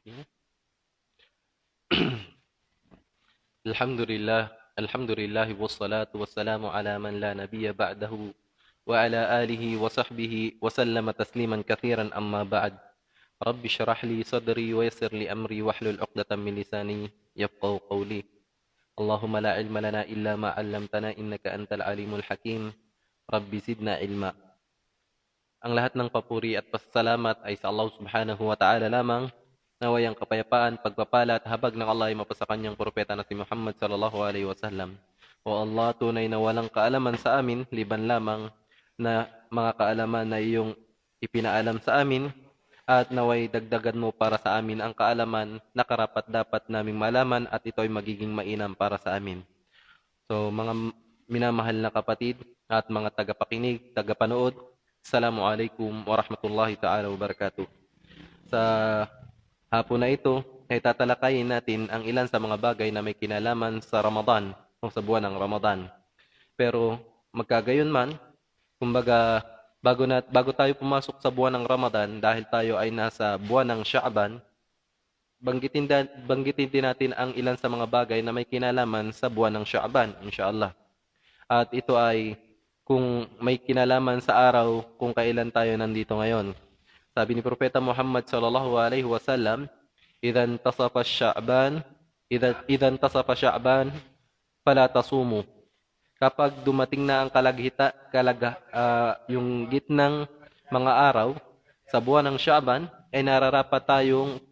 Sige. Alhamdulillah, alhamdulillah wassalatu wassalamu ala man la nabiyya ba'dahu wa ala alihi wa sahbihi wa sallama tasliman kathiran amma ba'd. Rabbi shrah li sadri wa yassir li amri wahlul 'uqdatam min lisani yafqahu qawli. Allahumma la ilma lana illa ma 'allamtana innaka antal alimul hakim. Rabbi zidna ilma. Ang lahat ng papuri at pasasalamat ay sa Allah Subhanahu wa Ta'ala lamang. Naway ang kapayapaan, pagpapala at habag ng Allah ay mapasa kanyang propeta na si Muhammad sallallahu alaihi wasallam. O Allah, tunay na walang kaalaman sa amin, liban lamang na mga kaalaman na iyong ipinaalam sa amin, at naway dagdagan mo para sa amin ang kaalaman na karapat dapat naming malaman at ito ay magiging mainam para sa amin. So mga minamahal na kapatid at mga tagapakinig, tagapanood, Assalamualaikum warahmatullahi ta'ala wabarakatuh. Sa hapon na ito ay tatalakayin natin ang ilan sa mga bagay na may kinalaman sa Ramadan o sa buwan ng Ramadan. Pero magkagayon man, kumbaga bago tayo pumasok sa buwan ng Ramadan dahil tayo ay nasa buwan ng Sha'ban, banggitin din natin ang ilan sa mga bagay na may kinalaman sa buwan ng Sha'ban, inshallah. At ito ay kung may kinalaman sa araw kung kailan tayo nandito ngayon. Sabi ni Propeta Muhammad sallallahu alaihi wasallam, "Idan tasafa Sha'ban, idan tasafa Sha'ban, fala tasumu." Kapag dumating na ang yung gitnang mga araw sa buwan ng Sha'ban, ay nararapat tayong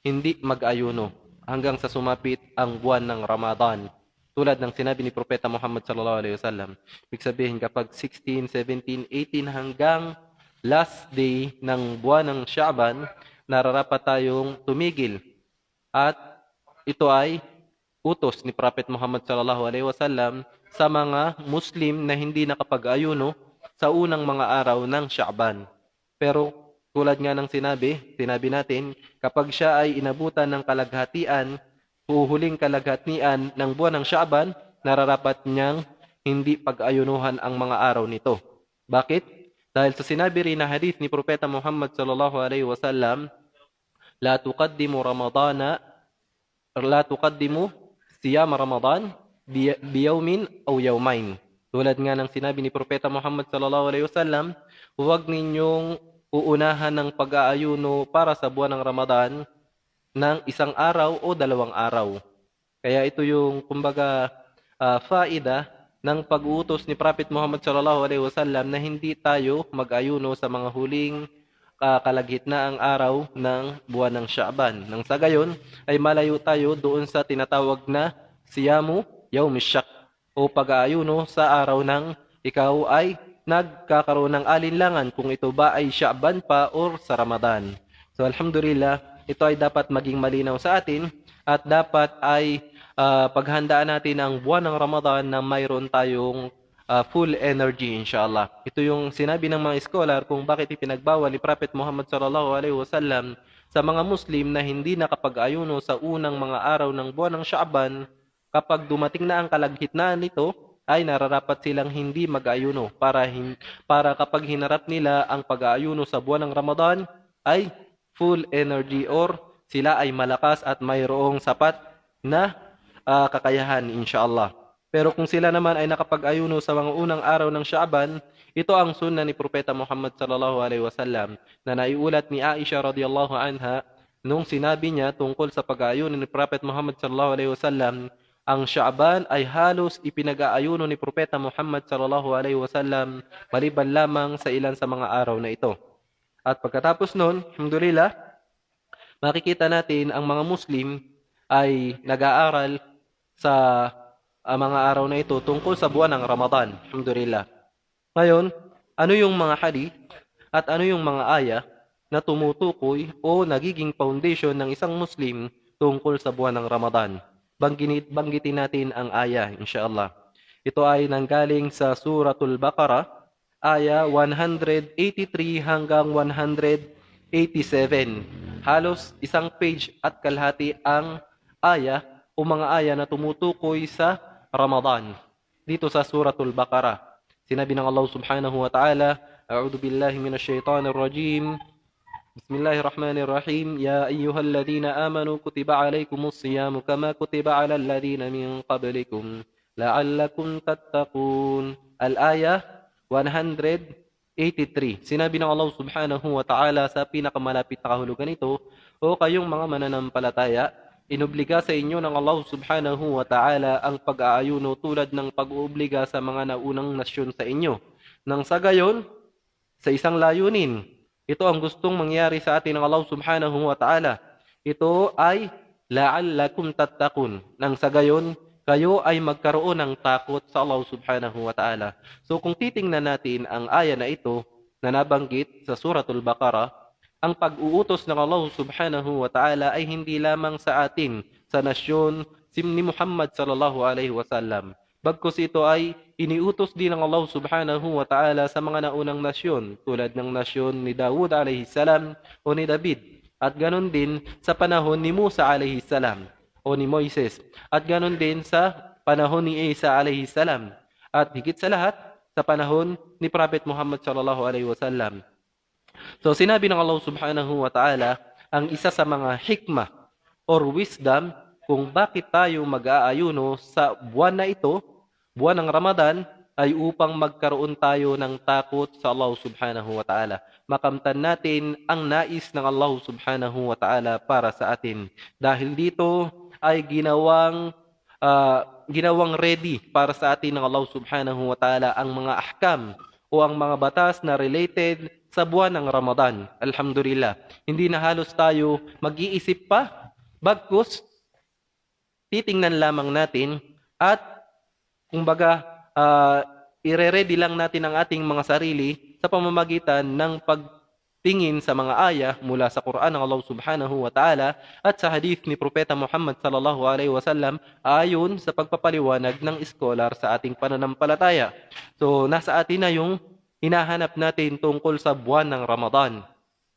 hindi mag-ayuno hanggang sa sumapit ang buwan ng Ramadan. Tulad ng sinabi ni Propeta Muhammad sallallahu alaihi wasallam, ibig sabihin kapag 16, 17, 18 hanggang last day ng buwan ng Sha'ban, nararapat tayong tumigil. At ito ay utos ni Prophet Muhammad sallallahu alaihi wasallam sa mga Muslim na hindi nakapag-ayuno sa unang mga araw ng Sha'ban. Pero tulad nga ng sinabi natin, kapag siya ay inabutan ng kalaghatian, huling kalaghatian ng buwan ng Sha'ban, nararapat niyang hindi pag-ayunuhan ang mga araw nito. Bakit? Dahil sa sinabi rin na hadith ni Propeta Muhammad sallallahu alaihi wasallam, la tuqaddimu siyam Ramadan biyawmin aw yawmain. Tulad nga ng sinabi ni Propeta Muhammad sallallahu alaihi wasallam, huwag ninyong uunahan ng pag-aayuno para sa buwan ng Ramadan ng isang araw o dalawang araw. Kaya ito yung kumbaga faida ng pag-uutos ni Prophet Muhammad sallallahu alaihi wasallam na hindi tayo mag-ayuno sa mga huling kalagitnaang araw ng buwan ng Sha'ban. Nang sa gayon ay malayo tayo doon sa tinatawag na siyamu yawmish shak o pag-aayuno sa araw ng ikaw ay nagkakaroon ng alinlangan kung ito ba ay Sha'ban pa or sa Ramadan. So alhamdulillah, ito ay dapat maging malinaw sa atin at dapat ay paghandaan natin ang buwan ng Ramadan na mayroon tayong full energy inshallah. Ito yung sinabi ng mga scholar kung bakit ipinagbawal ni Prophet Muhammad sallallahu alaihi wasallam sa mga Muslim na hindi nakapag-ayuno sa unang mga araw ng buwan ng Sha'ban. Kapag dumating na ang kalagitnaan nito, ay nararapat silang hindi mag-ayuno para kapag hinarap nila ang pag-aayuno sa buwan ng Ramadan ay full energy or sila ay malakas at mayroong sapat na kakayahan inshallah. Pero kung sila naman ay nakapag-ayuno sa mga unang araw ng Sha'ban, ito ang sunna ni Propeta Muhammad sallallahu alaihi wasallam na naiulat ni Aisha radhiyallahu anha nung sinabi niya tungkol sa pag-aayuno ni Prophet Muhammad sallallahu alaihi wasallam, ang Sha'ban ay halos ipinag-aayuno ni Propeta Muhammad sallallahu alaihi wasallam maliban lamang sa ilan sa mga araw na ito. At pagkatapos nun, alhamdulillah, makikita natin ang mga Muslim ay nag-aaral sa mga araw na ito tungkol sa buwan ng Ramadan. Alhamdulillah. Ngayon, ano yung mga hadith at ano yung mga aya na tumutukoy o nagiging foundation ng isang Muslim tungkol sa buwan ng Ramadan? Banggitin natin ang aya, inshallah. Ito ay nanggaling sa Suratul Baqarah, aya 183 hanggang 187. Halos isang page at kalahati ang aya o mga aya na tumutukoy sa Ramadan. Dito sa Suratul Baqarah, sinabi ng Allah Subhanahu wa Ta'ala, A'udhu billahi minash shaitanir rajim. Bismillahirrahmanirrahim. Ya ayyuhalladzina amanu kutiba alaikumus siyamu kama kutiba alal ladzina min qablikum la'allakum tattaqun. Al-ayah 183. Sinabi ng Allah Subhanahu wa Ta'ala sa pinakamalapit na kahulugan ito, o kayong mga mananampalataya, inobliga sa inyo ng Allah Subhanahu wa Ta'ala ang pag-aayuno tulad ng pag-oobliga sa mga naunang nasyon sa inyo. Nang sa gayon, sa isang layunin, ito ang gustong mangyari sa atin ng Allah Subhanahu wa Ta'ala. Ito ay la'allakum tattaqun. Nang sa gayon, kayo ay magkaroon ng takot sa Allah Subhanahu wa Ta'ala. So kung titingnan natin ang aya na ito na nabanggit sa Suratul Baqarah, ang pag-uutos ng Allah Subhanahu wa Ta'ala ay hindi lamang sa atin, sa nasyon ni Muhammad sallallahu alaihi wasallam. Bagkus ito ay iniutos din ng Allah Subhanahu wa Ta'ala sa mga naunang nasyon, tulad ng nasyon ni Dawud alayhi salam o ni David. At ganon din sa panahon ni Musa alayhi salam o ni Moises. At ganon din sa panahon ni Isa alayhi salam. At higit sa lahat, sa panahon ni Prophet Muhammad sallallahu alaihi wasallam. So sinabi ng Allah Subhanahu wa Ta'ala, ang isa sa mga hikmah or wisdom kung bakit tayo mag-aayuno sa buwan na ito, buwan ng Ramadan, ay upang magkaroon tayo ng takot sa Allah Subhanahu wa Ta'ala. Makamtan natin ang nais ng Allah Subhanahu wa Ta'ala para sa atin. Dahil dito ay ginawang ready para sa atin ng Allah Subhanahu wa Ta'ala ang mga ahkam o ang mga batas na related sa buwan ng Ramadan. Alhamdulillah. Hindi na halos tayo mag-iisip pa, bagkus titingnan lamang natin at kumbaga ire-ready lang natin ang ating mga sarili sa pamamagitan ng pagtingin sa mga aya mula sa Quran ng Allah Subhanahu wa Ta'ala at sa hadith ni Propeta Muhammad sallallahu alaihi wasallam ayon sa pagpapaliwanag ng scholar sa ating pananampalataya. So nasa atin na yung hinahanap natin tungkol sa buwan ng Ramadan.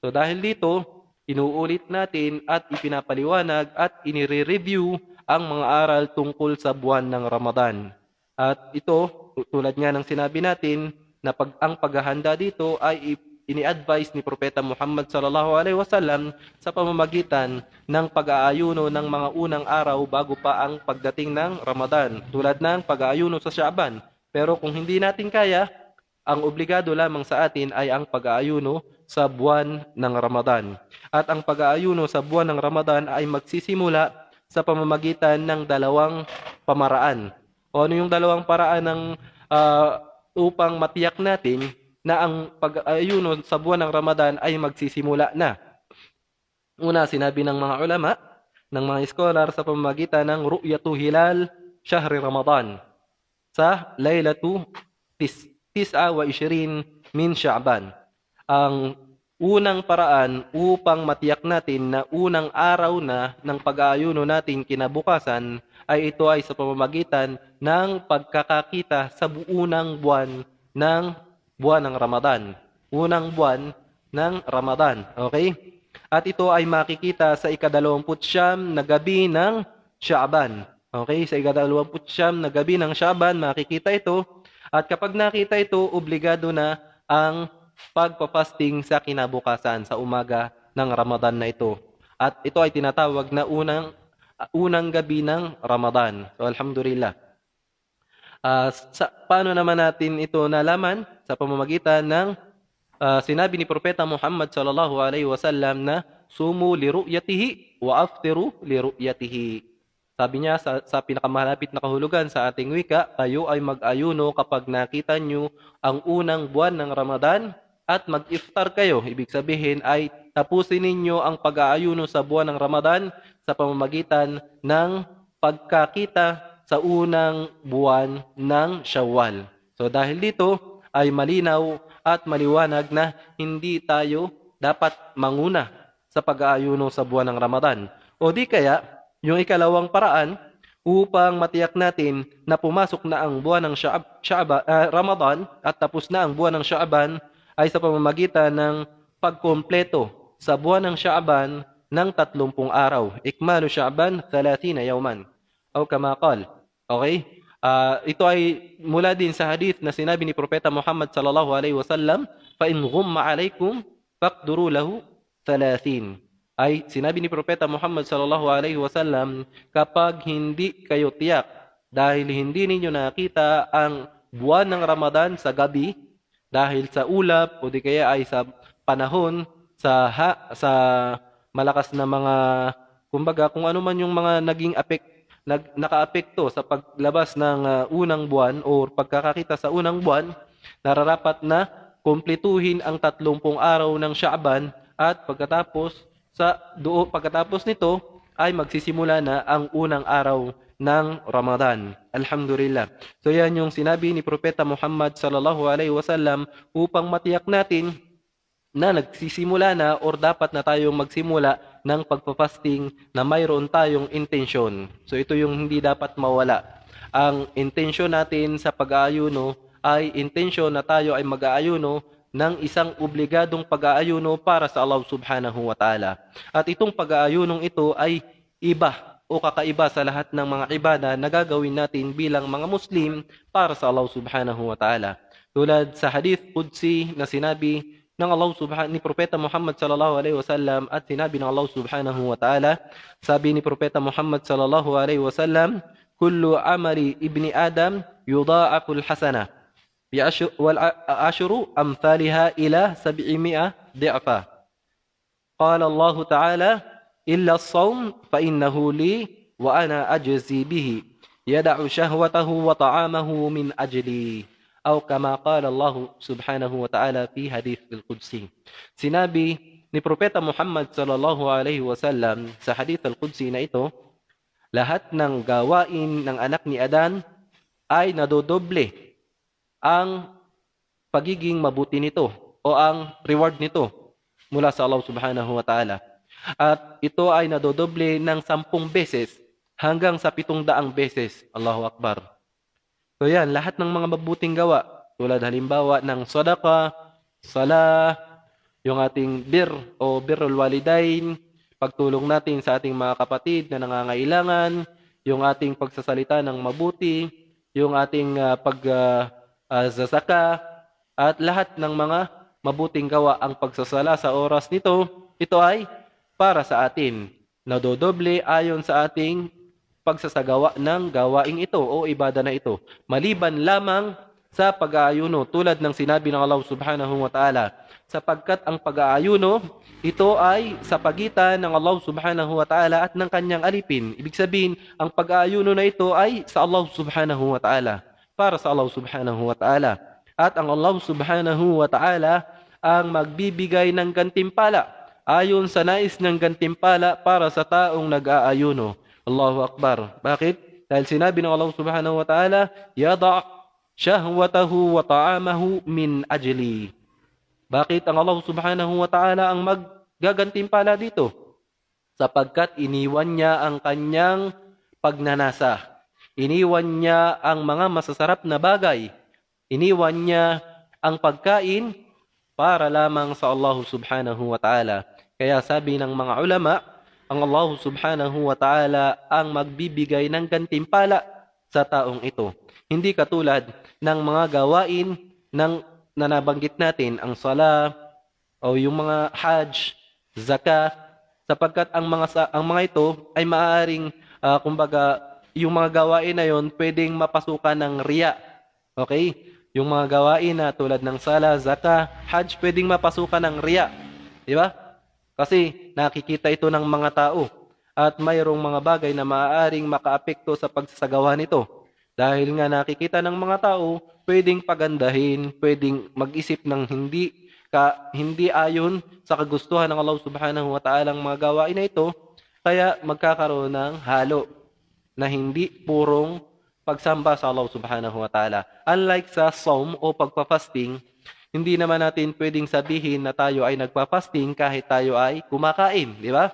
So dahil dito, inuulit natin at ipinapaliwanag at inire-review ang mga aral tungkol sa buwan ng Ramadan. At ito, tulad nga ng sinabi natin, na ang paghahanda dito ay ini-advise ni Propeta Muhammad sallallahu alaihi wasallam sa pamamagitan ng pag-aayuno ng mga unang araw bago pa ang pagdating ng Ramadan, tulad ng pag-aayuno sa Sha'ban. Pero kung hindi natin kaya, ang obligado lamang sa atin ay ang pag-aayuno sa buwan ng Ramadan. At ang pag-aayuno sa buwan ng Ramadan ay magsisimula sa pamamagitan ng dalawang pamaraan. O ano yung dalawang paraan ng upang matiyak natin na ang pag-aayuno sa buwan ng Ramadan ay magsisimula na. Una, sinabi ng mga ulama, ng mga scholar sa pamamagitan ng ru'yatu hilal syahri Ramadan sa laylatu 29 min Sha'ban. Ang unang paraan upang matiyak natin na unang araw na ng pag-aayuno natin kinabukasan ay ito ay sa pamamagitan ng pagkakakita sa unang buwan ng Ramadan. Unang buwan ng Ramadan. Okay? At ito ay makikita sa ika-29 na gabi ng Sha'ban. Okay? Sa ika-29 na gabi ng Sha'ban, makikita ito. At kapag nakita ito, obligado na ang pagpapasting sa kinabukasan sa umaga ng Ramadan na ito. At ito ay tinatawag na unang gabi ng Ramadan. So alhamdulillah. Paano naman natin ito nalaman? Sa pamamagitan ng sinabi ni Propeta Muhammad sallallahu alaihi wasallam na sumu li ru'yatihi wa aftiru li ru'yatihi. Sabi niya sa pinakamalapit na kahulugan sa ating wika, kayo ay mag-ayuno kapag nakita nyo ang unang buwan ng Ramadan at mag-iftar kayo. Ibig sabihin ay tapusin ninyo ang pag-aayuno sa buwan ng Ramadan sa pamamagitan ng pagkakita sa unang buwan ng Shawwal. So dahil dito ay malinaw at maliwanag na hindi tayo dapat manguna sa pag-aayuno sa buwan ng Ramadan. O di kaya, yung ikalawang paraan upang matiyak natin na pumasok na ang buwan ng Ramadan at tapos na ang buwan ng Sha'ban ay sa pamamagitan ng pagkompleto sa buwan ng Sha'ban ng 30 araw. Ikmalu Sha'ban 30 yawman. O kama qal. Okay? Ito ay mula din sa hadith na sinabi ni Propeta Muhammad sallallahu alaihi wasallam, fa in ghumma alaykum faqduru lahu thalathin. Ay sinabi ni Propeta Muhammad sallallahu alaihi wasallam, kapag hindi kayo tiyak dahil hindi ninyo nakita ang buwan ng Ramadan sa gabi dahil sa ulap o di kaya ay sa panahon sa malakas na mga kumbaga kung ano man yung mga naging nakaapekto sa paglabas ng unang buwan o pagkakakita sa unang buwan, nararapat na kumpletuhin ang 30 araw ng Sha'ban at pagkatapos nito ay magsisimula na ang unang araw ng Ramadan. Alhamdulillah. So yan yung sinabi ni Propeta Muhammad sallallahu alaihi wasallam upang matiyak natin na nagsisimula na or dapat na tayong magsimula ng pagpapasting na mayroon tayong intensyon. So ito yung hindi dapat mawala. Ang intensyon natin sa pag-aayuno ay intensyon na tayo ay mag-aayuno ng isang obligadong pag-aayuno para sa Allah subhanahu wa ta'ala. At itong pag-aayunong ito ay iba o kakaiba sa lahat ng mga ibada na gagawin natin bilang mga Muslim para sa Allah subhanahu wa ta'ala. Tulad sa hadith Qudsi na sinabi ng Allah ni Propeta Muhammad sallallahu alaihi wasallam at sinabi ng Allah subhanahu wa ta'ala, sabi ni Propeta Muhammad sallallahu alaihi wasallam, kullu amali ibni Adam yudha'aful hasanah والعشر أمثالها إلى 700 ضعفا قال الله تعالى إلا الصوم فإنه لي وأنا أجزي به يدع شهوته وطعامه من أجلي أو كما قال الله سبحانه وتعالى في حديث القدسي. Sinabi ni Propeta Muhammad sallallahu alaihi wasallam sa hadith al-Qudsi na ito, lahat ng gawain ng anak ni Adan ay nadodoble ang pagiging mabuti nito o ang reward nito mula sa Allah subhanahu wa ta'ala. At ito ay nadodoble ng 10 beses hanggang sa 700 beses. Allahu Akbar. So yan, lahat ng mga mabuting gawa, tulad halimbawa ng sadaqa, salah, yung ating o birrul walidain, pagtulong natin sa ating mga kapatid na nangangailangan, yung ating pagsasalita ng mabuti, yung ating zasaka, at lahat ng mga mabuting gawa ang pagsasala sa oras nito, ito ay para sa atin. Nadodoble ayon sa ating pagsasagawa ng gawaing ito o ibada na ito. Maliban lamang sa pag-aayuno, tulad ng sinabi ng Allah subhanahu wa ta'ala, sapagkat ang pag-aayuno, ito ay sa pagitan ng Allah subhanahu wa ta'ala at ng kanyang alipin. Ibig sabihin, ang pag-aayuno na ito ay sa Allah subhanahu wa ta'ala, para sa Allah subhanahu wa ta'ala. At ang Allah subhanahu wa ta'ala ang magbibigay ng gantimpala ayon sa nais ng gantimpala para sa taong nag-aayuno. Allahu Akbar. Bakit? Dahil sinabi ng Allah subhanahu wa ta'ala, yada' shahwatahu wa ta'amahu min ajli. Bakit ang Allah subhanahu wa ta'ala ang maggagantimpala dito? Sapagkat iniwan niya ang kanyang pagnanasa. Iniwan niya ang mga masasarap na bagay. Iniwan niya ang pagkain para lamang sa Allah subhanahu wa ta'ala. Kaya sabi ng mga ulama, ang Allah subhanahu wa ta'ala ang magbibigay ng gantimpala sa taong ito. Hindi katulad ng mga gawain na nabanggit natin, ang sala o yung mga hajj, zakat, sapagkat ang mga ito ay maaaring kumbaga yung mga gawain na yon pwedeng mapasukan ng riya. Okay? Yung mga gawain na tulad ng sala, zakat, hajj, pwedeng mapasukan ng riya. Di ba? Kasi nakikita ito ng mga tao at mayroong mga bagay na maaaring makaapekto sa pagsasagawa nito. Dahil nga nakikita ng mga tao, pwedeng pagandahin, pwedeng mag-isip ng hindi ayon sa kagustuhan ng Allah subhanahu wa ta'ala ang mga gawain na ito, kaya magkakaroon ng halo na hindi purong pagsamba sa Allah subhanahu wa ta'ala. Unlike sa saum o pagpapasting, hindi naman natin pwedeng sabihin na tayo ay nagpapasting kahit tayo ay kumakain, di ba?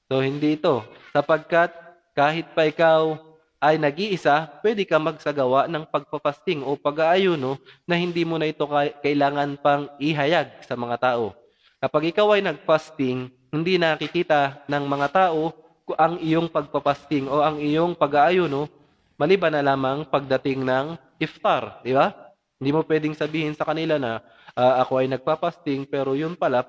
So hindi ito. Sapagkat kahit pa ikaw ay nag-iisa, pwede ka magsagawa ng pagpapasting o pag-aayuno na hindi mo na ito kailangan pang ihayag sa mga tao. Kapag ikaw ay nagfasting, hindi nakikita ng mga tao ang iyong pagpapasting o ang iyong pag-aayuno, maliban na lamang pagdating ng iftar, di ba? Hindi mo pwedeng sabihin sa kanila na ako ay nagpapasting pero yun pala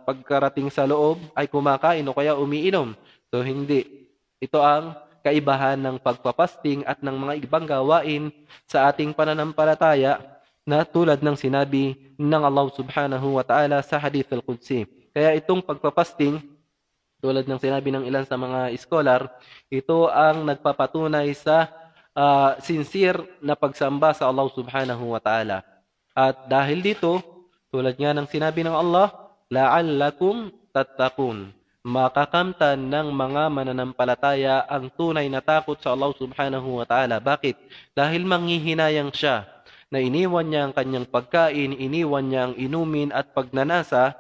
pagkarating sa loob ay kumakain o kaya umiinom. So hindi. Ito ang kaibahan ng pagpapasting at ng mga ibang gawain sa ating pananampalataya na tulad ng sinabi ng Allah Subhanahu wa Ta'ala sa Hadith al-Qudsi. Kaya itong pagpapasting, tulad ng sinabi ng ilan sa mga scholar, ito ang nagpapatunay sa sincere na pagsamba sa Allah Subhanahu wa Ta'ala. At dahil dito, tulad nga ng sinabi ng Allah, la'allakum tattaqun. Makakamtan ng mga mananampalataya ang tunay na takot sa Allah Subhanahu wa Ta'ala. Bakit? Dahil manghihinayang siya na iniwan niya ang kanyang pagkain, iniwan niya ang inumin at pagnanasa,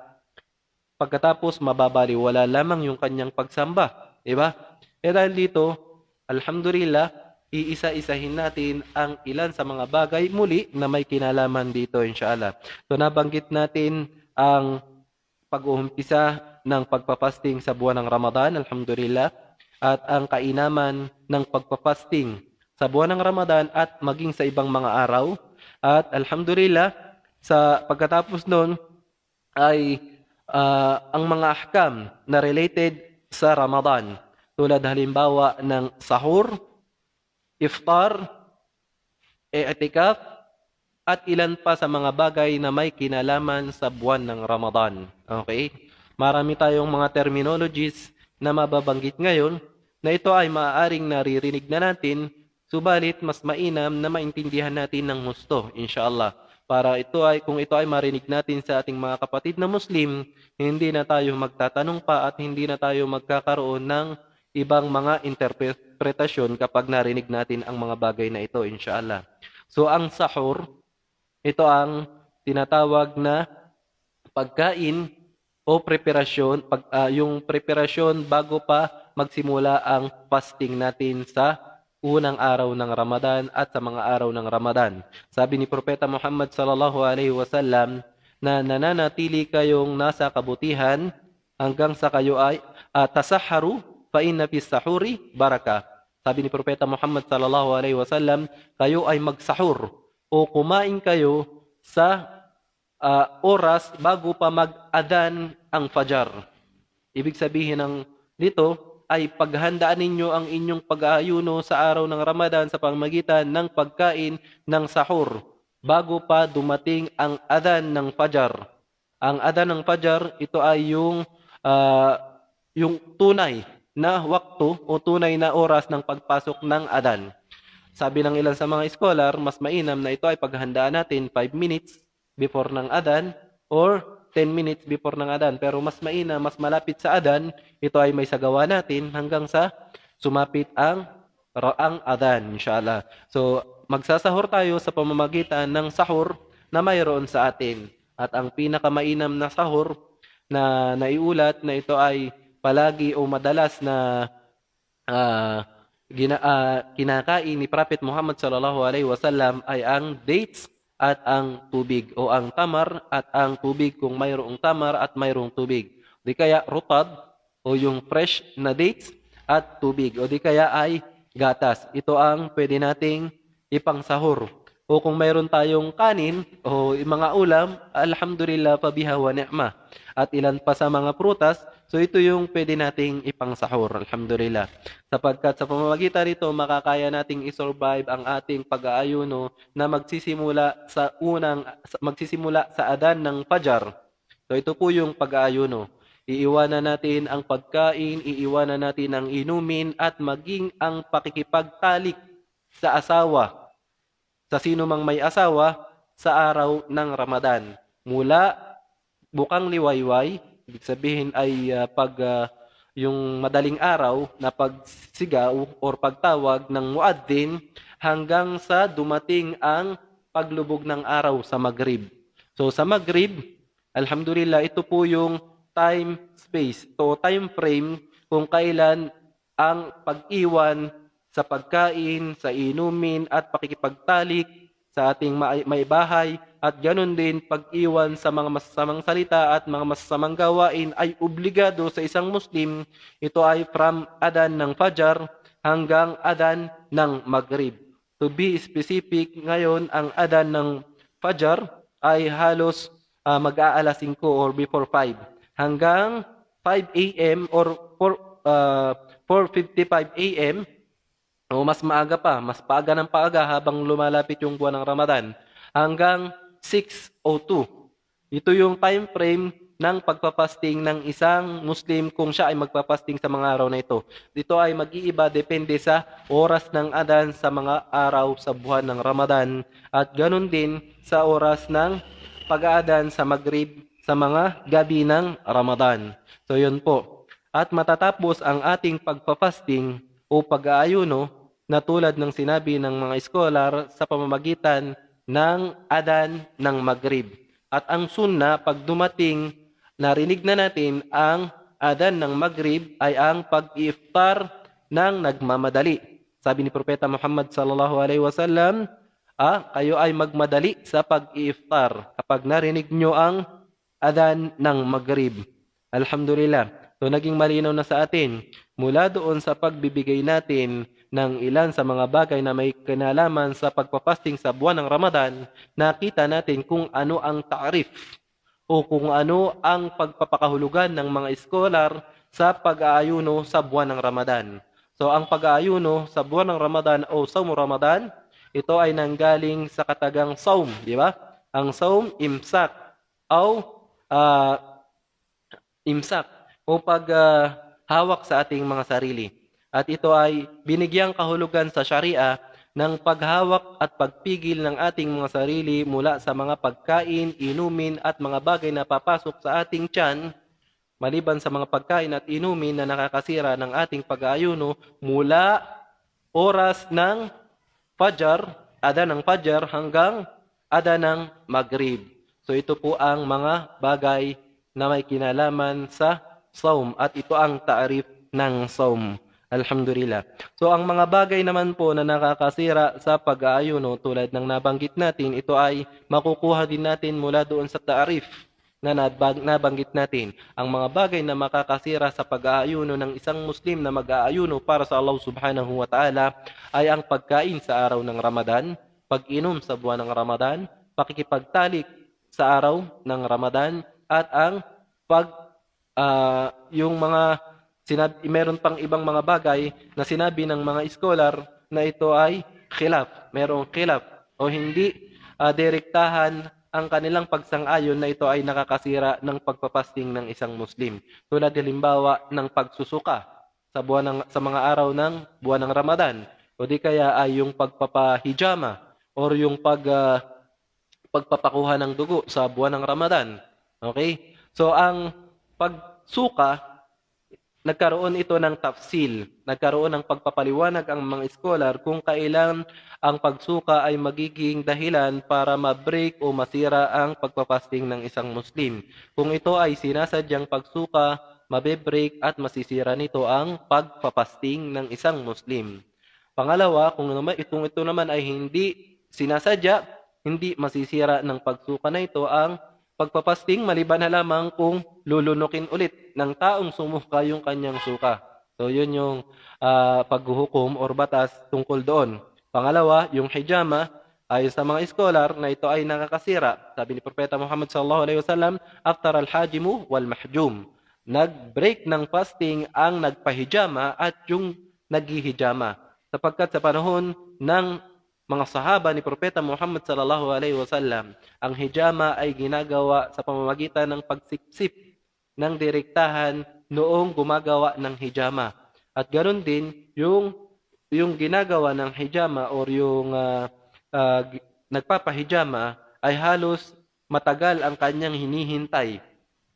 pagkatapos mababaliwala lamang yung kanyang pagsamba. Diba? Dahil dito, alhamdulillah, iisa-isahin natin ang ilan sa mga bagay muli na may kinalaman dito, inshallah. So, nabanggit natin ang pag-uumpisa ng pagpapasting sa buwan ng Ramadan, alhamdulillah, at ang kainaman ng pagpapasting sa buwan ng Ramadan at maging sa ibang mga araw. At alhamdulillah, sa pagkatapos nun ay ang mga ahkam na related sa Ramadan. Tulad halimbawa ng sahur, iftar, i'tikaf, at ilan pa sa mga bagay na may kinalaman sa buwan ng Ramadan. Okay? Marami tayong mga terminologies na mababanggit ngayon na ito ay maaaring naririnig na natin, subalit mas mainam na maintindihan natin ng husto, inshallah. Para kung ito ay marinig natin sa ating mga kapatid na Muslim, hindi na tayo magtatanong pa at hindi na tayo magkakaroon ng ibang mga interpretasyon kapag narinig natin ang mga bagay na ito, inshallah. So, ang sahur, ito ang tinatawag na pagkain o preparasyon, yung preparasyon bago pa magsimula ang fasting natin sa unang araw ng Ramadan at sa mga araw ng Ramadan. Sabi ni Propeta Muhammad sallallahu alaihi wasallam na nananatili kayong nasa kabutihan hanggang sa kayo ay tasahharu fa inna fis sahuri baraka. Sabi ni Propeta Muhammad sallallahu alaihi wasallam, kayo ay magsahur o kumain kayo sa oras bago pa mag-adhan ang fajar. Ibig sabihin ng dito ay paghandaan ninyo ang inyong pag-aayuno sa araw ng Ramadan sa pamamagitan ng pagkain ng sahur bago pa dumating ang adhan ng fajar. Ang adhan ng fajar, ito ay yung tunay na waktu o tunay na oras ng pagpasok ng adhan. Sabi ng ilan sa mga scholar, mas mainam na ito ay paghandaan natin 5 minutes before ng adhan or 10 minutes before ng adhan. Pero mas mainam, mas malapit sa adhan, ito ay may sagawa natin hanggang sa sumapit ang adhan, inshallah. So, magsasahur tayo sa pamamagitan ng sahur na mayroon sa atin. At ang pinakamainam na sahur na naiulat na ito ay palagi o madalas na kinakain ni Prophet Muhammad sallallahu alaihi wasallam ay ang dates at ang tubig o ang tamar at ang tubig kung mayroong tamar at mayroong tubig. Di kaya rutab o yung fresh na dates at tubig o di kaya ay gatas. Ito ang pwede nating ipangsahur. O kung mayroon tayong kanin o mga ulam, alhamdulillah pabiha wa ni'ma. At ilan pa sa mga prutas, so ito yung pwede nating ipangsahur, alhamdulillah. Sapagkat sa pamamagitan nito, makakaya nating isurvive ang ating pag-aayuno na magsisimula sa adhan ng fajar. So ito po yung pag-aayuno. Iiwanan natin ang pagkain, iiwanan natin ang inumin at maging ang pakikipagtalik sa asawa, sa sino mang may asawa sa araw ng Ramadan. Mula bukang liwayway, ibig sabihin ay yung madaling araw na pagsigaw or pagtawag ng muaddin hanggang sa dumating ang paglubog ng araw sa Maghrib. So sa Maghrib, alhamdulillah, ito po yung time space, time frame kung kailan ang pag-iwan sa pagkain, sa inumin at pakikipagtalik sa ating may bahay at ganun din pag-iwan sa mga masasamang salita at mga masasamang gawain ay obligado sa isang Muslim. Ito ay from adhan ng fajar hanggang adhan ng Maghrib. To be specific, ngayon ang adhan ng Fajar ay halos mag-aalas 5 or before 5 hanggang 5 a.m. or 4:55 a.m. o mas maaga pa, mas paaga ng paaga habang lumalapit yung buwan ng Ramadan hanggang 6:02. Ito yung time frame ng pagpapasting ng isang Muslim kung siya ay magpapasting sa mga araw na ito. Dito ay mag-iiba depende sa oras ng adan sa mga araw sa buwan ng Ramadan at ganun din sa oras ng pag-aadan sa Maghrib sa mga gabi ng Ramadan. So yun po. At matatapos ang ating pagpapasting o pag-aayuno na tulad ng sinabi ng mga scholar sa pamamagitan ng adan ng Maghrib. At ang sunna, pag dumating, narinig na natin ang adan ng Maghrib ay ang pag-iftar ng nagmamadali. Sabi ni Propeta Muhammad sallallahu alaihi wasallam, kayo ay magmadali sa pag-iftar kapag narinig nyo ang adan ng Maghrib. Alhamdulillah. So naging malinaw na sa atin mula doon sa pagbibigay natin ng ilan sa mga bagay na may kinalaman sa pagpapasting sa buwan ng Ramadan, nakita natin kung ano ang ta'rif o kung ano ang pagpapakahulugan ng mga scholar sa pag-aayuno sa buwan ng Ramadan. So ang pag-aayuno sa buwan ng Ramadan o Sawm Ramadan, ito ay nanggaling sa katagang saum, di ba? Ang saum, imsak o paghawak sa ating mga sarili. At ito ay binigyang kahulugan sa Sharia ng paghawak at pagpigil ng ating mga sarili mula sa mga pagkain, inumin at mga bagay na papasok sa ating tiyan, maliban sa mga pagkain at inumin na nakakasira ng ating pag-aayuno mula oras ng Fajar, adan ng Fajar hanggang adan ng Maghrib. So ito po ang mga bagay na may kinalaman sa saum at ito ang ta'rif ng saum. Alhamdulillah. So ang mga bagay naman po na nakakasira sa pag-aayuno tulad ng nabanggit natin, ito ay makukuha din natin mula doon sa ta'rif na nabanggit natin. Ang mga bagay na makakasira sa pag-aayuno ng isang Muslim na mag-aayuno para sa Allah subhanahu wa ta'ala ay ang pagkain sa araw ng Ramadan, pag-inom sa buwan ng Ramadan, pakikipagtalik sa araw ng Ramadan, at ang yung mga meron pang ibang mga bagay na sinabi ng mga scholar na ito ay khilaf. Merong khilaf o hindi direktahan ang kanilang pagsang-ayon na ito ay nakakasira ng pagpapasting ng isang Muslim. Tulad halimbawa ng pagsusuka sa mga araw ng buwan ng Ramadan, o di kaya ay yung pagpapahijama or yung pagpapakuha ng dugo sa buwan ng Ramadan. Okay? So ang pagsuka, nagkaroon ito ng tafsil, nagkaroon ng pagpapaliwanag ang mga scholar kung kailan ang pagsuka ay magiging dahilan para ma-break o masira ang pagpapasting ng isang Muslim. Kung ito ay sinasadyang pagsuka, mabe-break at masisira nito ang pagpapasting ng isang Muslim. Pangalawa, kung ito naman ay hindi sinasadya, hindi masisira ng pagsuka na ito ang pagpapasting, maliban na lamang kung lulunukin ulit ng taong sumuka yung kanyang suka. So yun yung paghuhukom or batas tungkol doon. Pangalawa, yung hijama, ayon sa mga scholar na ito ay nakakasira. Sabi ni Propeta Muhammad sallallahu alaihi wasallam, aftar al-hajimu wal mahjum. Nag-break ng fasting ang nagpahijama at yung naghihijama. Sapagkat sa panahon ng mga sahaba ni Propeta Muhammad sallallahu alaihi wasallam, ang hijama ay ginagawa sa pamamagitan ng pagsipsip ng direktahan noong gumagawa ng hijama. At ganoon din yung ginagawa ng hijama or yung nagpapahijama ay halos matagal ang kanyang hinihintay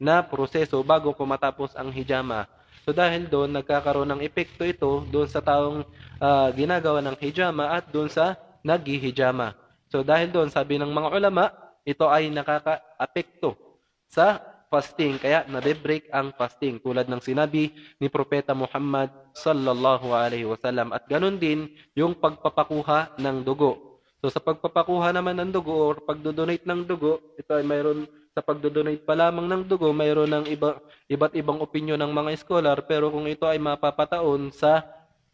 na proseso bago matapos ang hijama. So dahil doon nagkakaroon ng epekto ito doon sa taong ginagawa ng hijama at doon sa naghihijama. So dahil doon, sabi ng mga ulama, ito ay nakaka-apekto sa fasting. Kaya nabe-break ang fasting tulad ng sinabi ni Propeta Muhammad sallallahu alaihi wasallam. At ganun din yung pagpapakuha ng dugo. So sa pagpapakuha naman ng dugo or pagdodonate ng dugo, ito ay mayroon sa pagdodonate pa lamang ng dugo, mayroon ng iba't ibang opinyon ng mga scholar. Pero kung ito ay mapapataon sa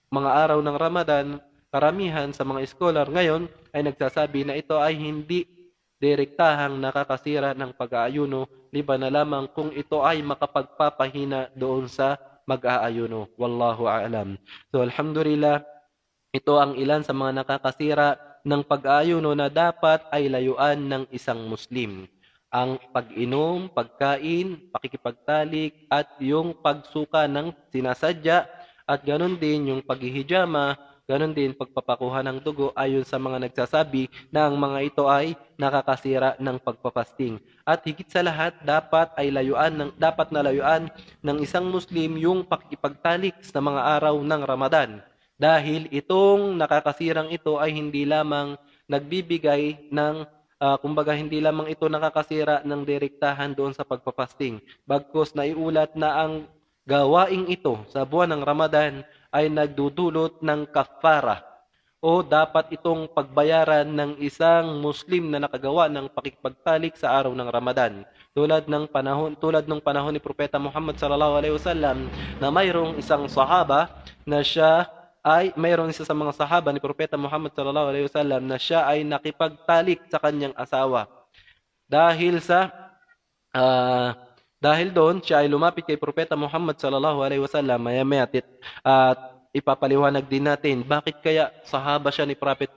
mga araw ng Ramadan, karamihan sa mga scholar ngayon ay nagsasabi na ito ay hindi direktahang nakakasira ng pag-aayuno, liban na lamang kung ito ay makapagpapahina doon sa mag-aayuno. Wallahu a'lam. So alhamdulillah, ito ang ilan sa mga nakakasira ng pag-aayuno na dapat ay layuan ng isang Muslim. Ang pag-inom, pagkain, pakikipagtalik, at yung pagsuka ng sinasadya, at ganun din yung paghihijama, ganun din pagpapakuha ng dugo ayon sa mga nagsasabi na ang mga ito ay nakakasira ng pagpapasting. At higit sa lahat, dapat na layuan ng isang Muslim yung pakikipagtalik sa mga araw ng Ramadan. Dahil itong nakakasirang ito ay hindi lamang nagbibigay ng kumbaga hindi lamang ito nakakasira ng direktahan doon sa pagpapasting. Bagkus naiulat na ang gawaing ito sa buwan ng Ramadan ay nagdudulot ng kafara o dapat itong pagbayaran ng isang Muslim na nakagawa ng pakikipagtalik sa araw ng Ramadan. Tulad ng panahon ni Propeta Muhammad sallallahu alaihi wasallam na mayroong isang sahaba na mayroon isa sa mga sahaba ni Propeta Muhammad sallallahu alaihi wasallam na siya ay nakipagtalik sa kanyang asawa. Dahil doon, siya ay lumapit kay Propeta Muhammad sallallahu alaihi wasallam, maya-maya at ipapaliwanag din natin bakit kaya sahaba siya ni Prophet,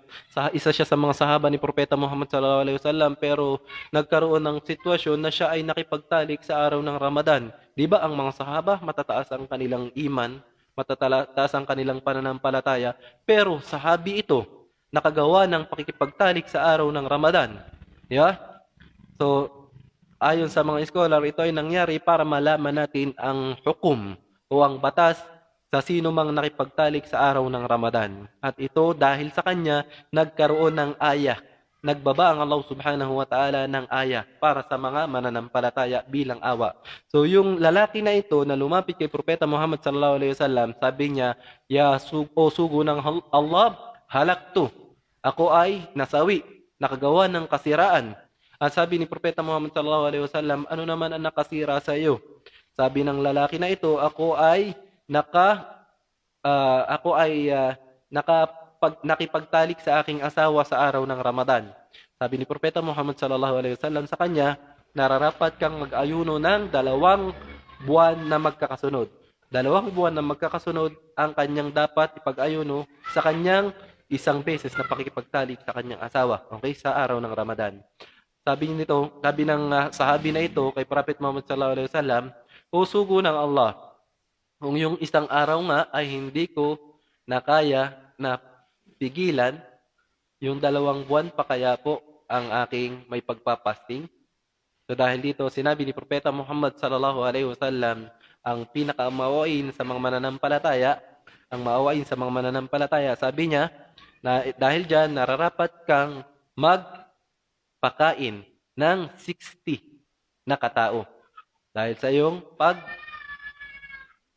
isa siya sa mga sahaba ni Propeta Muhammad sallallahu alaihi wasallam, pero nagkaroon ng sitwasyon na siya ay nakipagtalik sa araw ng Ramadan. Di ba ang mga sahaba matataas ang kanilang iman, matataas ang kanilang pananampalataya, pero sahabi ito nakagawa ng pakikipagtalik sa araw ng Ramadan. Yeah? So, ayon sa mga scholar, ito ay nangyari para malaman natin ang hukom o ang batas sa sino mang nakipagtalik sa araw ng Ramadan. At ito dahil sa kanya nagkaroon ng ayah. Nagbaba ang Allah subhanahu wa ta'ala ng ayah para sa mga mananampalataya bilang awa. So yung lalaki na ito na lumapit kay Propeta Muhammad sallallahu alaihi wasallam, sabi niya, sugo ng Allah, halaktu. Ako ay nasawi, nakagawa ng kasiraan. At sabi ni Propeta Muhammad sallallahu alaihi wasallam, ano naman ang nakasira sa iyo? Sabi ng lalaki na ito, ako ay nakipagtalik sa aking asawa sa araw ng Ramadan. Sabi ni Propeta Muhammad sallallahu alaihi wasallam sa kanya, nararapat kang mag-ayuno ng 2 buwan na magkakasunod. 2 buwan na magkakasunod ang kanyang dapat ipag-ayuno sa kanyang 1 beses na pakikipagtalik sa kanyang asawa, okay, sa araw ng Ramadan. Sabi ng sahabi na ito kay Prophet Muhammad sallallahu alaihi wasallam, o sugo ng Allah, kung yung isang araw nga ay hindi ko nakaya na pigilan, yung 2 buwan pa kaya po ang aking may pagpapasting. So dahil dito, sinabi ni Propeta Muhammad sallallahu alaihi wasallam, ang pinakamaawain sa mga mananampalataya, sabi niya, na dahil diyan nararapat kang magpakain ng 60 na katao dahil sa iyong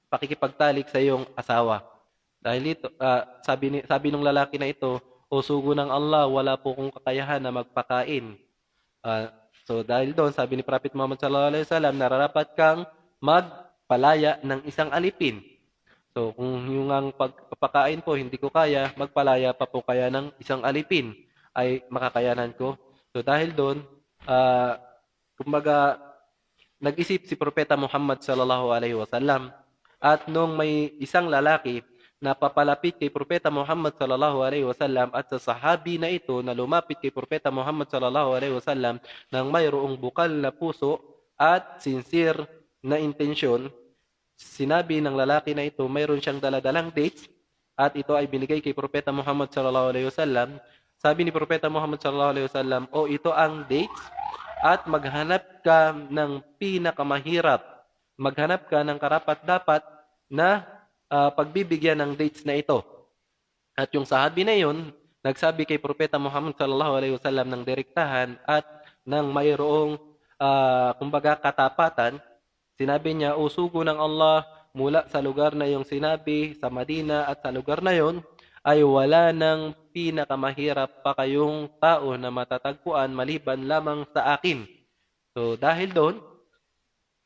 pakikipagtalik sa iyong asawa. Dahil ito, sabi ng lalaki na ito, o sugo ng Allah, wala po kong kakayahan na magpakain. So dahil doon, sabi ni Prophet Muhammad sallallahu alaihi wasallam, nararapat kang magpalaya ng isang alipin. So kung yung ang pagpapakain po hindi ko kaya, magpalaya pa po kaya ng isang alipin ay makakayanan ko. So dahil doon, kumbaga nag-isip si Propeta Muhammad sallallahu alaihi wasallam, at nung may isang lalaki na papalapit kay Propeta Muhammad sallallahu alaihi wasallam at sa sahabi na ito na lumapit kay Propeta Muhammad sallallahu alaihi wasallam nang mayroong bukal na puso at sincere na intensyon, sinabi ng lalaki na ito mayroon siyang daladalang dates at ito ay binigay kay Propeta Muhammad sallallahu alaihi wasallam. Sabi ni Propeta Muhammad sallallahu alaihi wasallam, o ito ang dates at maghanap ka ng pinakamahirap. Maghanap ka ng karapat-dapat na pagbibigyan ng dates na ito. At yung sahabi na yun, nagsabi kay Propeta Muhammad sallallahu alaihi wasallam ng direktahan at ng mayroong kumbaga katapatan. Sinabi niya, o sugo ng Allah, mula sa lugar na yung sinabi sa Madina at sa lugar na yon ay wala ng pinakamahirap pa kayong tao na matatagpuan maliban lamang sa akin. So dahil doon,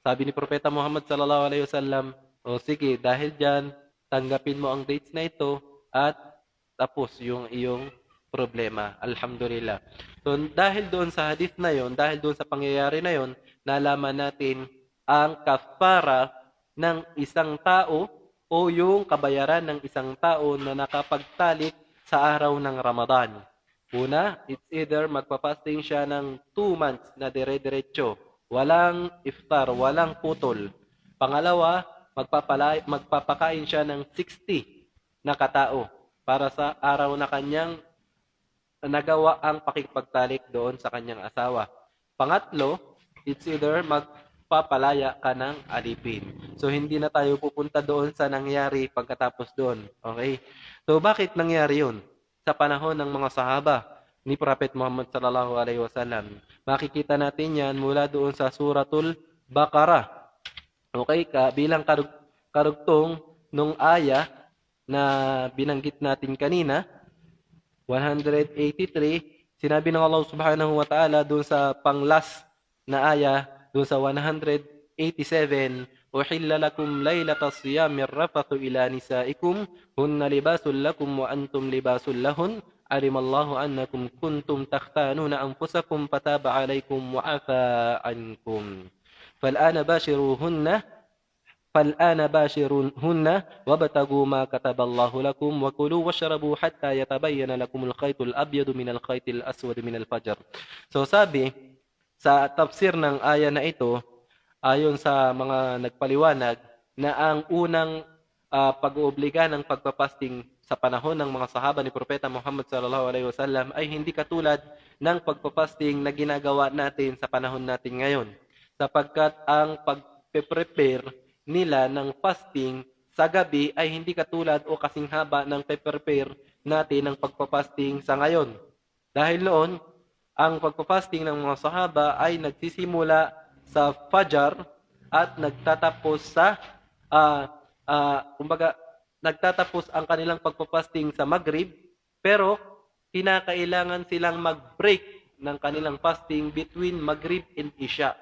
sabi ni Propeta Muhammad sallallahu alaihi wasallam, o sige, dahil dyan, tanggapin mo ang dates na ito at tapos yung iyong problema. Alhamdulillah. So So dahil doon sa hadith na yon, dahil doon sa pangyayari na yon, nalaman natin ang kafara ng isang tao o yung kabayaran ng isang tao na nakapagtalik sa araw ng Ramadan. Una, it's either magpapasting siya ng 2 months na dire-diretso, walang iftar, walang putol. Pangalawa, magpapakain siya ng 60 na katao para sa araw na kanyang nagawa ang pakikipagtalik doon sa kanyang asawa. Pangatlo, it's either magpapalaya ka ng alipin. So, hindi na tayo pupunta doon sa nangyari pagkatapos doon. Okay? So, bakit nangyari yun? Sa panahon ng mga sahaba ni Prophet Muhammad sallallahu alaihi wasallam. Makikita natin yan mula doon sa Suratul Baqarah. Okay? Bilang karugtong nung aya na binanggit natin kanina, 183, sinabi ng Allah subhanahu wa ta'ala doon sa panglas na aya, doon sa 187, "Uhilla lakum laylatas siyamir rafathu ila nisaikum, hunna libasul lakum wa antum libasul lahun, alimallahu annakum kuntum takhtanuna anfusakum fataba alaykum wa afa ankum. Fal'ana باشروهن وابتغوا ما كتب الله لكم وكلوا واشربوا حتى يتبين لكم الخيط الأبيض من الخيط الأسود من الفجر." So sabi, sa tafsir ng aya na ito, ayon sa mga nagpaliwanag, na ang unang pag-oobliga ng pagpapasting sa panahon ng mga sahaba ni Propeta Muhammad sallallahu alaihi wasallam ay hindi katulad ng pagpapasting na ginagawa natin sa panahon natin ngayon. Sapagkat ang pag-prepare nila ng fasting sa gabi ay hindi katulad o kasing haba ng prepare natin ng pagpapasting sa ngayon. Dahil noon, ang pagpapasting ng mga sahaba ay nagsisimula sa Fajr at nagtatapos sa nagtatapos ang kanilang pagpapasting sa Maghrib, pero kinakailangan silang mag-break ng kanilang fasting between Maghrib and Isha.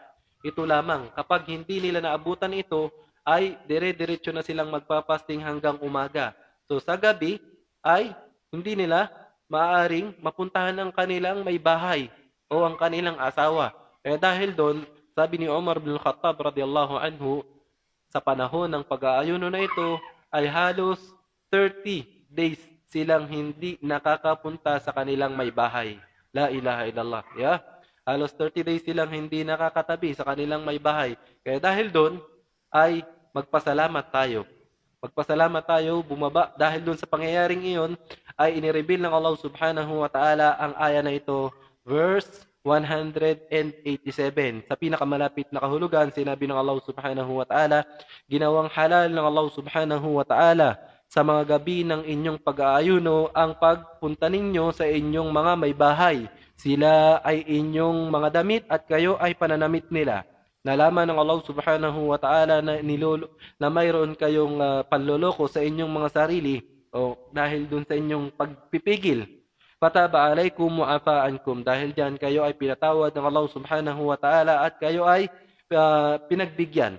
Ito lamang, kapag hindi nila naabutan ito, ay dire-diretso na silang magpapasting hanggang umaga. So sa gabi ay hindi nila maaaring mapuntahan ang kanilang may bahay o ang kanilang asawa. Kaya dahil doon, sabi ni Umar bin Khattab radiyallahu anhu, sa panahon ng pag-aayuno na ito ay halos 30 days silang hindi nakakapunta sa kanilang may bahay. La ilaha illallah. Yeah? Halos 30 days silang hindi nakakatabi sa kanilang may bahay. Kaya dahil doon ay magpasalamat tayo. Magpasalamat tayo, bumaba dahil doon sa pangyayaring iyon ay inireveal ng Allah subhanahu wa ta'ala ang aya na ito, verse 187. Sa pinakamalapit na kahulugan, sinabi ng Allah subhanahu wa ta'ala, "Ginawang halal ng Allah subhanahu wa ta'ala sa mga gabi ng inyong pag-aayuno ang pagpunta ninyo sa inyong mga may bahay. Sila ay inyong mga damit at kayo ay pananamit nila." Nalaman ng Allah subhanahu wa ta'ala na mayroon kayong panloloko sa inyong mga sarili o dahil dun sa inyong pagpipigil. Fataba alaykum wa afa ankum. Dahil diyan kayo ay pinatawad ng Allah subhanahu wa ta'ala at kayo ay pinagbigyan.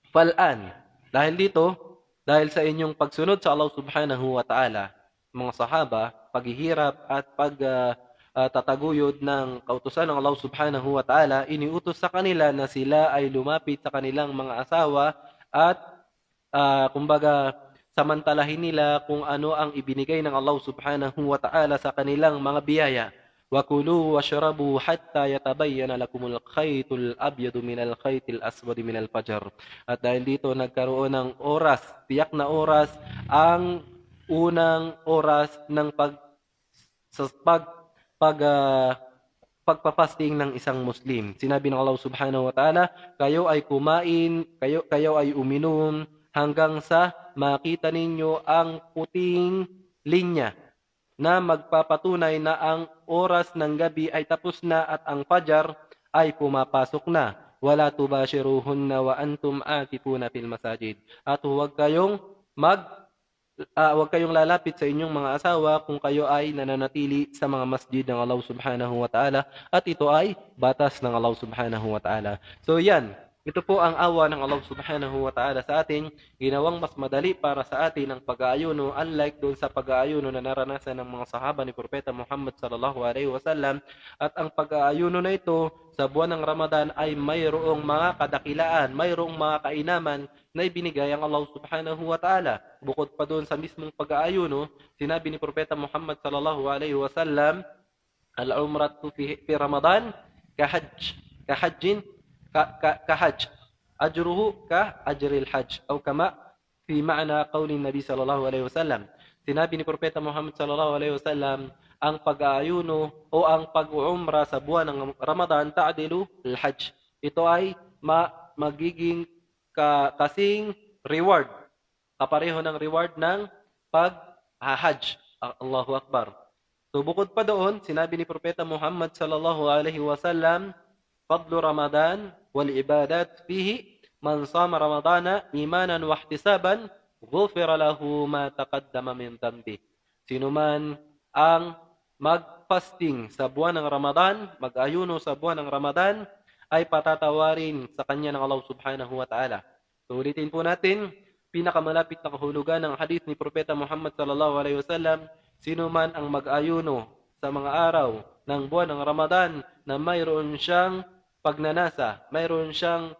Fal'an. Dahil dito, dahil sa inyong pagsunod sa Allah subhanahu wa ta'ala, mga sahaba, paghihirap at tataguyod ng kautusan ng Allah subhanahu wa ta'ala, iniutos sa kanila na sila ay lumapit sa kanilang mga asawa at kumbaga samantalahin nila kung ano ang ibinigay ng Allah subhanahu wa ta'ala sa kanilang mga biyaya. وَكُلُوا وَاشْرَبُوا حَتَّى يَتَبَيَّنَ لَكُمُ الْخَيْطُ الْأَبْيَضُ مِنَ الْخَيْطِ الْأَسْوَدِ مِنَ الْفَجْرِ. At dahil dito nagkaroon ng oras, tiyak na oras, ang unang oras ng pagpapasting ng isang Muslim. Sinabi ng Allah subhanahu wa ta'ala, kayo ay kumain, kayo ay uminom hanggang sa makita ninyo ang puting linya na magpapatunay na ang oras ng gabi ay tapos na at ang fajar ay pumapasok na. Wala tubashiruhunna wa antum aakifuna fil masajid. At huwag kayong lalapit sa inyong mga asawa kung kayo ay nananatili sa mga masjid ng Allah subhanahu wa ta'ala, at ito ay batas ng Allah subhanahu wa ta'ala. So yan, Ito po ang awa ng Allah subhanahu wa ta'ala sa atin, ginawang mas madali para sa atin ang pag-aayuno, unlike doon sa pag-aayuno na naranasan ng mga sahaba ni Propeta Muhammad sallallahu alaihi wasallam. At ang pag-aayuno na ito sa buwan ng Ramadan ay mayroong mga kadakilaan, mayroong mga kainaman na ibinigay ang Allah subhanahu wa ta'ala. Bukod pa doon sa mismong pag-aayuno, sinabi ni Propeta Muhammad sallallahu alaihi wasallam, al-umratu fi Ramadan kahajjin كحج أجره كأجر الحج أو كما في معنى قول النبي صلى الله عليه وسلم. Sinabi ni Propeta Muhammad sallallahu alaihi wasallam, ang pag-aayuno o ang pag-umra sa buwan ng Ramadan ta'dilu al-hajj. Ito ay magiging kasing reward, kapareho ng reward ng pag-hajj. Allahu Akbar. So bukod pa doon, sinabi ni Propeta Muhammad sallallahu alaihi wasallam, فضل رمضان والعبادات فيه من صام رمضان إيمانا واحتسابا غفر له ما تقدم من ذنبه. Sino man ang mag-fasting sa buwan ng Ramadan, mag-ayuno sa buwan ng Ramadan, ay patatawarin sa kanya ng Allah subhanahu wa ta'ala. So ulitin po natin, pinakamalapit na kahulugan ng hadith ni Propeta Muhammad sallallahu alaihi wasallam, sino man ang mag-ayuno sa mga araw ng buwan ng Ramadan na mayroon siyang pagnanasa, mayroon siyang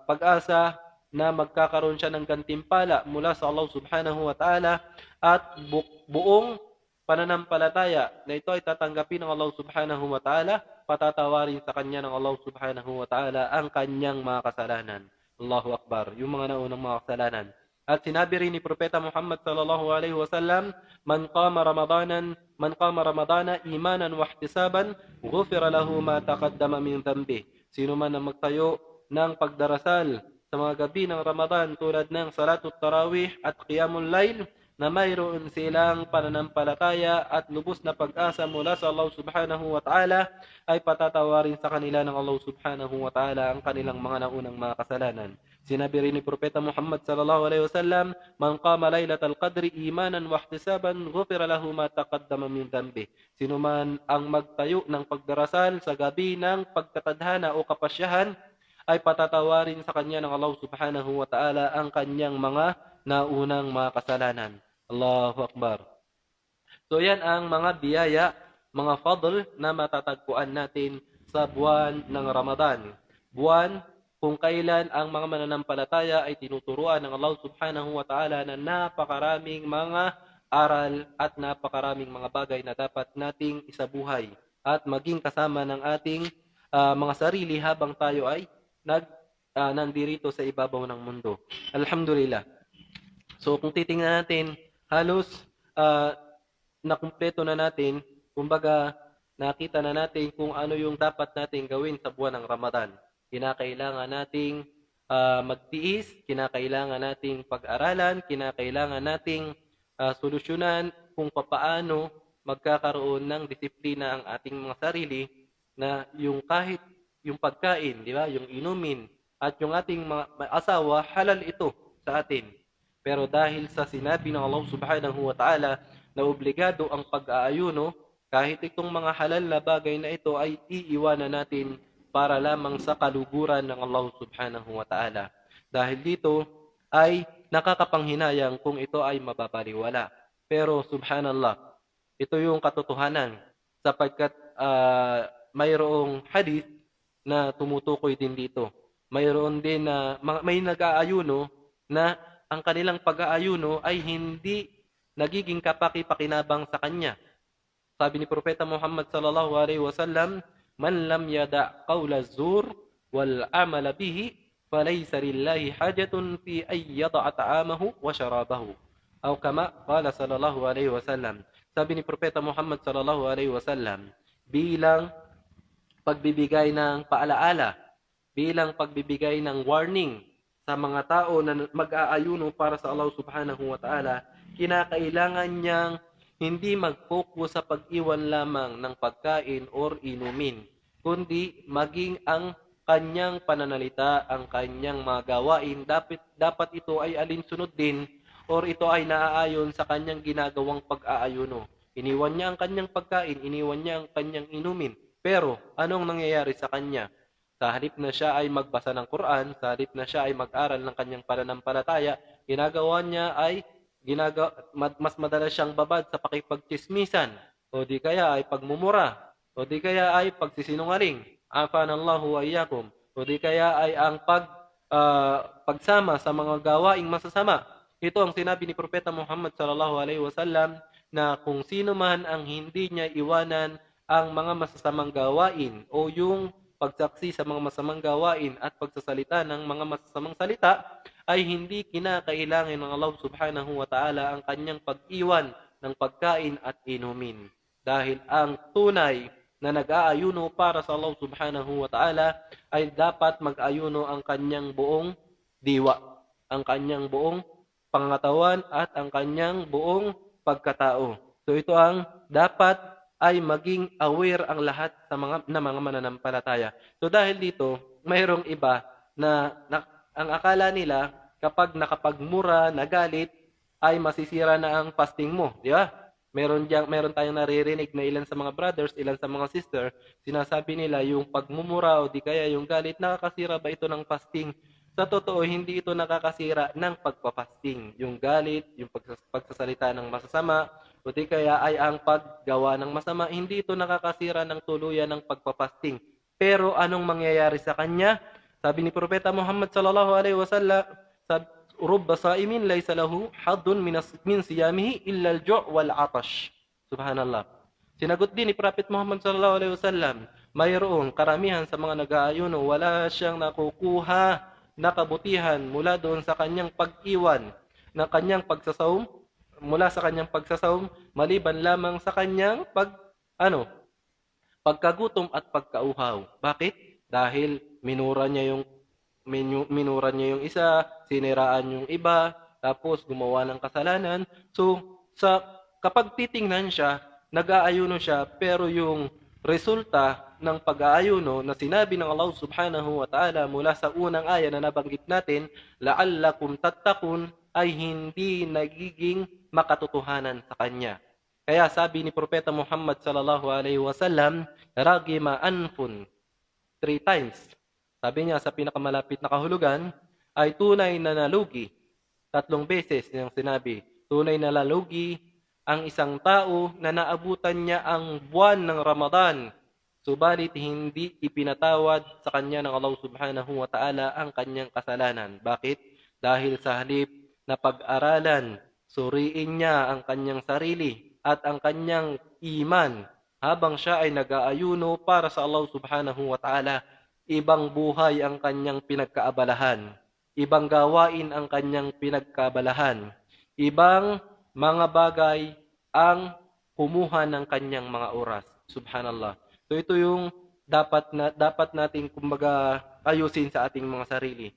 pag-asa na magkakaroon siya ng gantimpala mula sa Allah subhanahu wa ta'ala at buong pananampalataya na ito ay tatanggapin ng Allah subhanahu wa ta'ala, patatawarin sa kanya ng Allah subhanahu wa ta'ala ang kanyang mga kasalanan. Allahu Akbar, yung mga naunang mga kasalanan. At sinabi rin ni Propeta Muhammad sallallahu alaihi wasallam, man qama ramadana imanan wa ihtisaban ghufira lahu ma taqaddama min dhanbi. Sino man ang magtayo ng pagdarasal sa mga gabi ng Ramadan tulad ng salatut tarawih at qiyamul layl, na mayroon silang pananampalataya at lubos na pag-asa mula sa Allah subhanahu wa ta'ala, ay patatawarin sa kanila ng Allah subhanahu wa ta'ala ang kanilang mga naunang mga kasalanan. Sinabi rin ni Propeta Muhammad sallallahu alaihi wasallam, man qama laylatal qadri imanan wa ihtisaban ghufira lahu ma taqaddama min dhanbi. Sino man ang magtayo ng pagdarasal sa gabi ng pagtatadhana o kapasyahan, ay patatawarin sa kanya ng Allah subhanahu wa ta'ala ang kanyang mga naunang mga kasalanan. Allahu Akbar. So yan ang mga biyaya, mga fadl na matatagpuan natin sa buwan ng Ramadan. Buwan kung kailan ang mga mananampalataya ay tinuturuan ng Allah subhanahu wa ta'ala na napakaraming mga aral at napakaraming mga bagay na dapat nating isabuhay at maging kasama ng ating mga sarili habang tayo ay nandirito sa ibabaw ng mundo. Alhamdulillah. So kung titingnan natin, halos nakumpleto na natin, kumbaga nakita na natin kung ano yung dapat natin gawin sa buwan ng Ramadan. Kinakailangan nating magtiis, kinakailangan nating pag-aralan, kinakailangan nating solusyonan kung papaano magkakaroon ng disiplina ang ating mga sarili na yung kahit yung pagkain, di ba, yung inumin at yung ating mga asawa, halal ito sa atin. Pero dahil sa sinabi ng Allah subhanahu wa ta'ala na obligado ang pag-aayuno, kahit itong mga halal na bagay na ito ay iiwanan natin para lamang sa kaluguran ng Allah subhanahu wa ta'ala. Dahil dito ay nakakapanghinayang kung ito ay mababaliwala. Pero subhanallah, ito yung katotohanan sapagkat mayroong hadith na tumutukoy din dito. Mayroon din na may nag-aayuno na ang kanilang pag-aayuno ay hindi nagiging kapaki-pakinabang sa kanya. Sabi ni Propeta Muhammad sallallahu alaihi wasallam, man lam yada' qawla az-zur wal 'amala bihi falaysa lillahi hajatun fi ay yada'a ta'amahu wa sharabahu. Aw kama qala sallallahu alaihi wasallam. Sabi ni Propeta Muhammad sallallahu alaihi wasallam, bilang pagbibigay ng paalaala, bilang pagbibigay ng warning sa mga tao na mag-aayuno para sa Allah subhanahu wa ta'ala, kinakailangan niyang hindi mag-focus sa pag-iwan lamang ng pagkain or inumin, kundi maging ang kanyang pananalita, ang kanyang mga gawain, dapat ito ay alinsunod din or ito ay naaayon sa kanyang ginagawang pag-aayuno. Iniwan niya ang kanyang pagkain, iniwan niya ang kanyang inumin. Pero anong nangyayari sa kanya? Sa halip na siya ay magbasa ng Quran, sa halip na siya ay mag-aral ng kanyang pananampalataya, ginagawa niya ay mas madalas siyang babad sa pakipagtsismisan, o di kaya ay pagmumura, o di kaya ay pagsisinungaling. Afanallahu wa iyyakum. O di kaya ay ang pagsama sa mga gawaing masasama. Ito ang sinabi ni Propeta Muhammad sallallahu alaihi wasallam na kung sino man ang hindi niya iwanan ang mga masasamang gawain o yung pagsaksi sa mga masamang gawain at pagsasalita ng mga masasamang salita, ay hindi kinakailangan ng Allah subhanahu wa ta'ala ang kanyang pag-iwan ng pagkain at inumin. Dahil ang tunay na nag-aayuno para sa Allah subhanahu wa ta'ala ay dapat mag-ayuno ang kanyang buong diwa, ang kanyang buong pangatawan at ang kanyang buong pagkatao. So ito ang dapat ay maging aware ang lahat sa mga mananampalataya. So dahil dito, mayroong iba na ang akala nila kapag nakapagmura, nagalit, ay masisira na ang fasting mo, di ba? Meron tayong naririnig na ilan sa mga brothers, ilan sa mga sister, sinasabi nila yung pagmumura o di kaya yung galit, nakakasira ba ito ng fasting? Sa totoo, hindi ito nakakasira ng pagpapasting. Yung galit, yung pagsasalita ng masasama, o di kaya ay ang paggawa ng masama, hindi ito nakakasira ng tuluyan ng pagpapasting. Pero anong mangyayari sa kanya? Sabi ni Propeta Muhammad sallallahu alaihi wasallam, rubba saimin laysa lahu haddun min siyamihi illa al-ju' wal 'atash. Subhanallah. Sinagot din ni Prophet Muhammad sallallahu alaihi wasallam, mayroong karamihan sa mga nag-aayuno wala siyang nakukuha na kabutihan mula doon sa kanyang pag-iwan ng kanyang pagsasawm, mula sa kanyang pagsasawm, maliban lamang sa kanyang pagkagutom at pagkauhaw. Bakit? Dahil minura niya yung isa, siniraan yung iba, tapos gumawa ng kasalanan. So, kapag titingnan siya, nag-aayuno siya, pero yung resulta ng pag-aayuno na sinabi ng Allah subhanahu wa ta'ala mula sa unang aya na nabanggit natin, la'allakum tattaqun, ay hindi nagiging makatotohanan sa kanya. Kaya sabi ni Propeta Muhammad sallallahu alaihi wasallam, ragima anfun, 3 times. Sabi niya sa pinakamalapit na kahulugan ay tunay na nalugi. 3 beses niyang sinabi, tunay na nalugi ang isang tao na naabutan niya ang buwan ng Ramadan, subalit hindi ipinatawad sa kanya ng Allah subhanahu wa ta'ala ang kanyang kasalanan. Bakit? Dahil sa halip na pag-aralan, suriin niya ang kanyang sarili at ang kanyang iman habang siya ay nag-aayuno para sa Allah subhanahu wa ta'ala. Ibang buhay ang kanyang pinagkaabalahan. Ibang gawain ang kanyang pinagkaabalahan. Ibang mga bagay ang kumuha ng kanyang mga oras. Subhanallah. So ito yung dapat natin kumbaga ayusin sa ating mga sarili.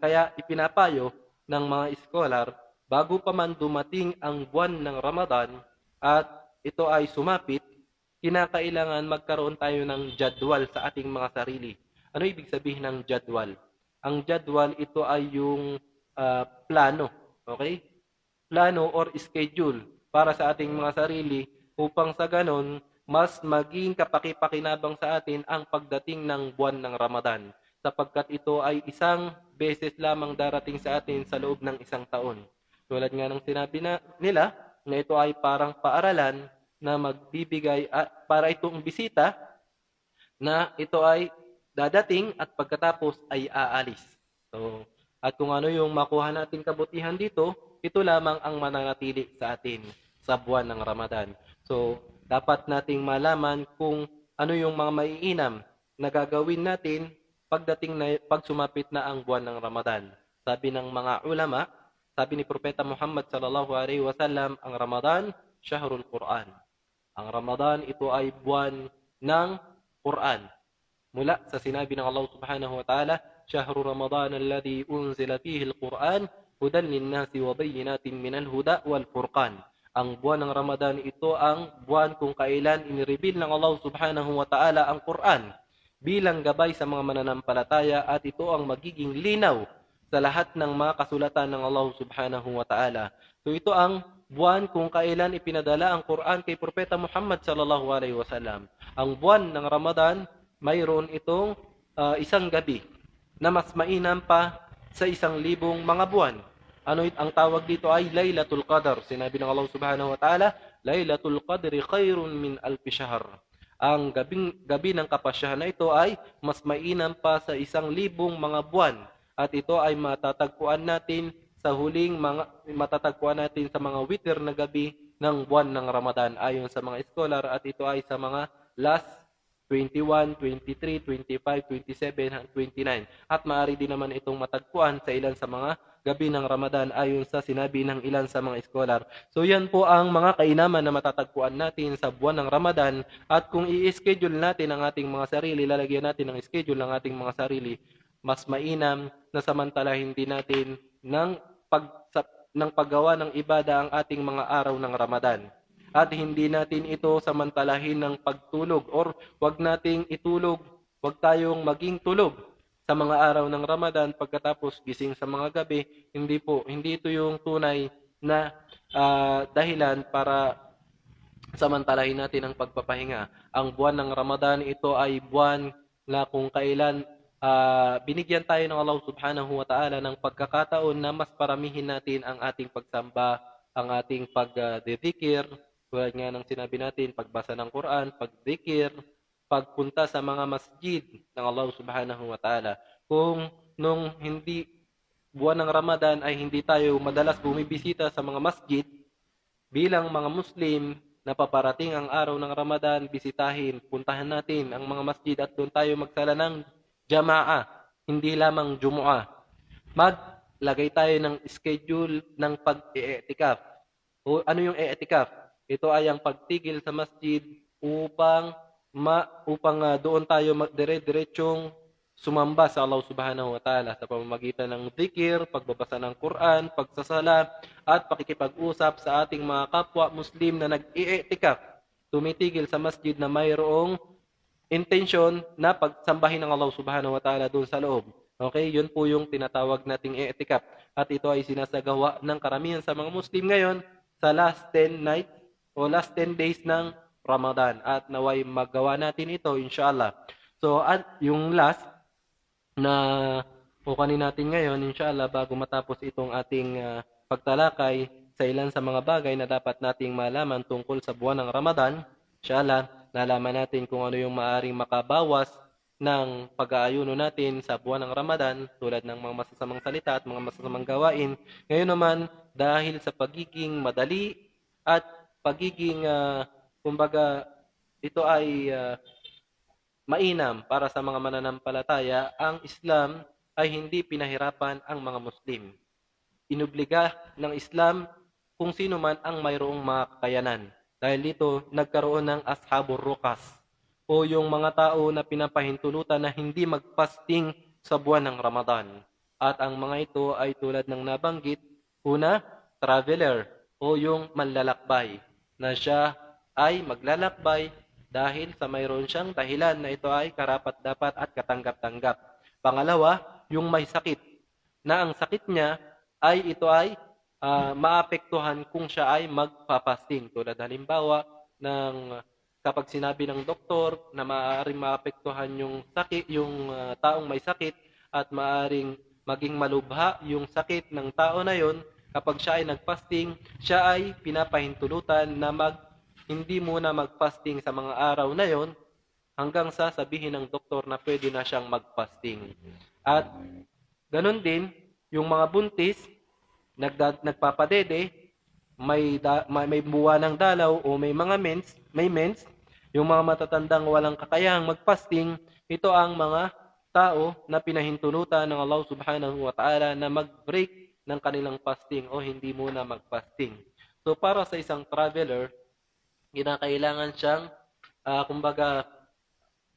Kaya ipinapayo ng mga scholar, bago pa man dumating ang buwan ng Ramadan at ito ay sumapit, kinakailangan magkaroon tayo ng jadwal sa ating mga sarili. Ano ibig sabihin ng jadwal? Ang jadwal, ito ay yung plano. Okay? Plano or schedule para sa ating mga sarili upang sa ganon, mas maging kapaki-pakinabang sa atin ang pagdating ng buwan ng Ramadan. Sapagkat ito ay isang beses lamang darating sa atin sa loob ng isang taon. Tulad nga ng sinabi nila na ito ay parang paaralan na magbibigay para itong bisita na ito ay dadating at pagkatapos ay aalis. So, at kung ano yung makuha nating kabutihan dito, ito lamang ang mananatili sa atin sa buwan ng Ramadan. So, dapat nating malaman kung ano yung mga maiinam na gagawin natin pag sumapit na ang buwan ng Ramadan. Sabi ng mga ulama, sabi ni Propeta Muhammad sallallahu alaihi wasallam, ang Ramadan, syahrul Quran. Ang Ramadan, ito ay buwan ng Quran. Mula sa sinabi ng Allah subhanahu wa ta'ala, syahrul Ramadan alladhi unzila fihi al-Quran, hudan linnasi wa bayyinatin minal huda wal furqan. Ang buwan ng Ramadan, ito ang buwan kung kailan inireveal ng Allah subhanahu wa ta'ala ang Quran bilang gabay sa mga mananampalataya, at ito ang magiging linaw sa lahat ng mga kasulatan ng Allah subhanahu wa ta'ala. So ito ang buwan kung kailan ipinadala ang Quran kay Propeta Muhammad sallallahu alaihi wasallam. Ang buwan ng Ramadan, mayroon itong isang gabi na mas mainam pa sa 1,000 mga buwan. Ang tawag dito ay Laylatul Qadr. Sinabi ng Allah Subhanahu wa Ta'ala, Laylatul Qadri khairun min alfi shahr. Ang gabi ng kapasyahan na ito ay mas mainam pa sa 1,000 mga buwan. At ito ay matatagpuan natin sa matatagpuan natin sa mga witir na gabi ng buwan ng Ramadan ayon sa mga scholar, at ito ay sa mga last 21, 23, 25, 27, 29. At maaari din naman itong matagpuan sa ilan sa mga gabi ng Ramadan ayon sa sinabi ng ilan sa mga scholar. So yan po ang mga kainaman na matatagpuan natin sa buwan ng Ramadan, at kung i-schedule natin ang ating mga sarili, lalagyan natin ng schedule ng ating mga sarili, mas mainam na samantalahin din natin ng paggawa ng ibada ang ating mga araw ng Ramadan. At hindi natin ito samantalahin ng pagtulog, or wag nating itulog, wag tayong maging tulog sa mga araw ng Ramadan pagkatapos gising sa mga gabi. Hindi po, hindi ito yung tunay na dahilan para samantalahin natin ang pagpapahinga. Ang buwan ng Ramadan, ito ay buwan na kung kailan binigyan tayo ng Allah Subhanahu wa Ta'ala ng pagkakataon na mas paramihin natin ang ating pagsamba, ang ating pagdedikir, tulad nga ng sinabi natin, pagbasa ng Quran, pagdikir, pagpunta sa mga masjid ng Allah Subhanahu wa Ta'ala. Kung nung buwan ng Ramadan ay hindi tayo madalas bumibisita sa mga masjid, bilang mga Muslim na paparating ang araw ng Ramadan, bisitahin, puntahan natin ang mga masjid at doon tayo magsala ng jama'a, hindi lamang Jumu'ah. Maglagay tayo ng schedule ng pag-i'tikaf. O ano yung i'tikaf? Ito ay ang pagtigil sa masjid upang doon tayo dire-diretsong sumamba sa Allah Subhanahu wa Ta'ala sa pamamagitan ng dhikr, pagbabasa ng Quran, pagsasala, at pakikipag-usap sa ating mga kapwa Muslim na nag-i'tikaf. Tumitigil sa masjid na mayroong intention na pagsambahin ng Allah Subhanahu wa Ta'ala doon sa loob. Okay, yun po yung tinatawag nating i'tikaf. At ito ay sinasagawa ng karamihan sa mga Muslim ngayon sa last 10 nights o last 10 days ng Ramadan, at naway magawa natin ito inshallah. So at yung last na kukunin natin ngayon inshallah bago matapos itong ating pagtalakay sa ilan sa mga bagay na dapat nating malaman tungkol sa buwan ng Ramadan, inshallah nalaman natin kung ano yung maaring makabawas ng pag-aayuno natin sa buwan ng Ramadan, tulad ng mga masasamang salita at mga masasamang gawain. Ngayon naman, dahil sa pagiging madali at pagiging kumbaga ito ay mainam para sa mga mananampalataya, ang Islam ay hindi pinahirapan ang mga Muslim. Inubliga ng Islam kung sino man ang mayroong mga kakayanan. Dahil dito, nagkaroon ng ashabur ruqas, o yung mga tao na pinapahintulutan na hindi magfasting sa buwan ng Ramadan. At ang mga ito ay tulad ng nabanggit, una, traveler, o yung manlalakbay, na siya ay maglalakbay dahil sa mayroon siyang dahilan na ito ay karapat-dapat at katanggap-tanggap. Pangalawa, yung may sakit, na ang sakit niya ay ito ay maapektuhan kung siya ay magpapasting. Tulad halimbawa ng kapag sinabi ng doktor na maaaring maapektuhan yung sakit, yung taong may sakit, at maaaring maging malubha yung sakit ng tao na yon, kapag siya ay nagfasting, siya ay pinapahintulutan na hindi muna magfasting sa mga araw na yon hanggang sa sabihin ng doktor na pwede na siyang magfasting. At ganun din, yung mga buntis, nagpapadede, may buwan ng dalaw o may mga mens, yung mga matatandang walang kakayahang magfasting, ito ang mga tao na pinahintulutan ng Allah Subhanahu wa Ta'ala na mag-break ng kanilang fasting o hindi muna mag-fasting. So para sa isang traveler, kinakailangan siyang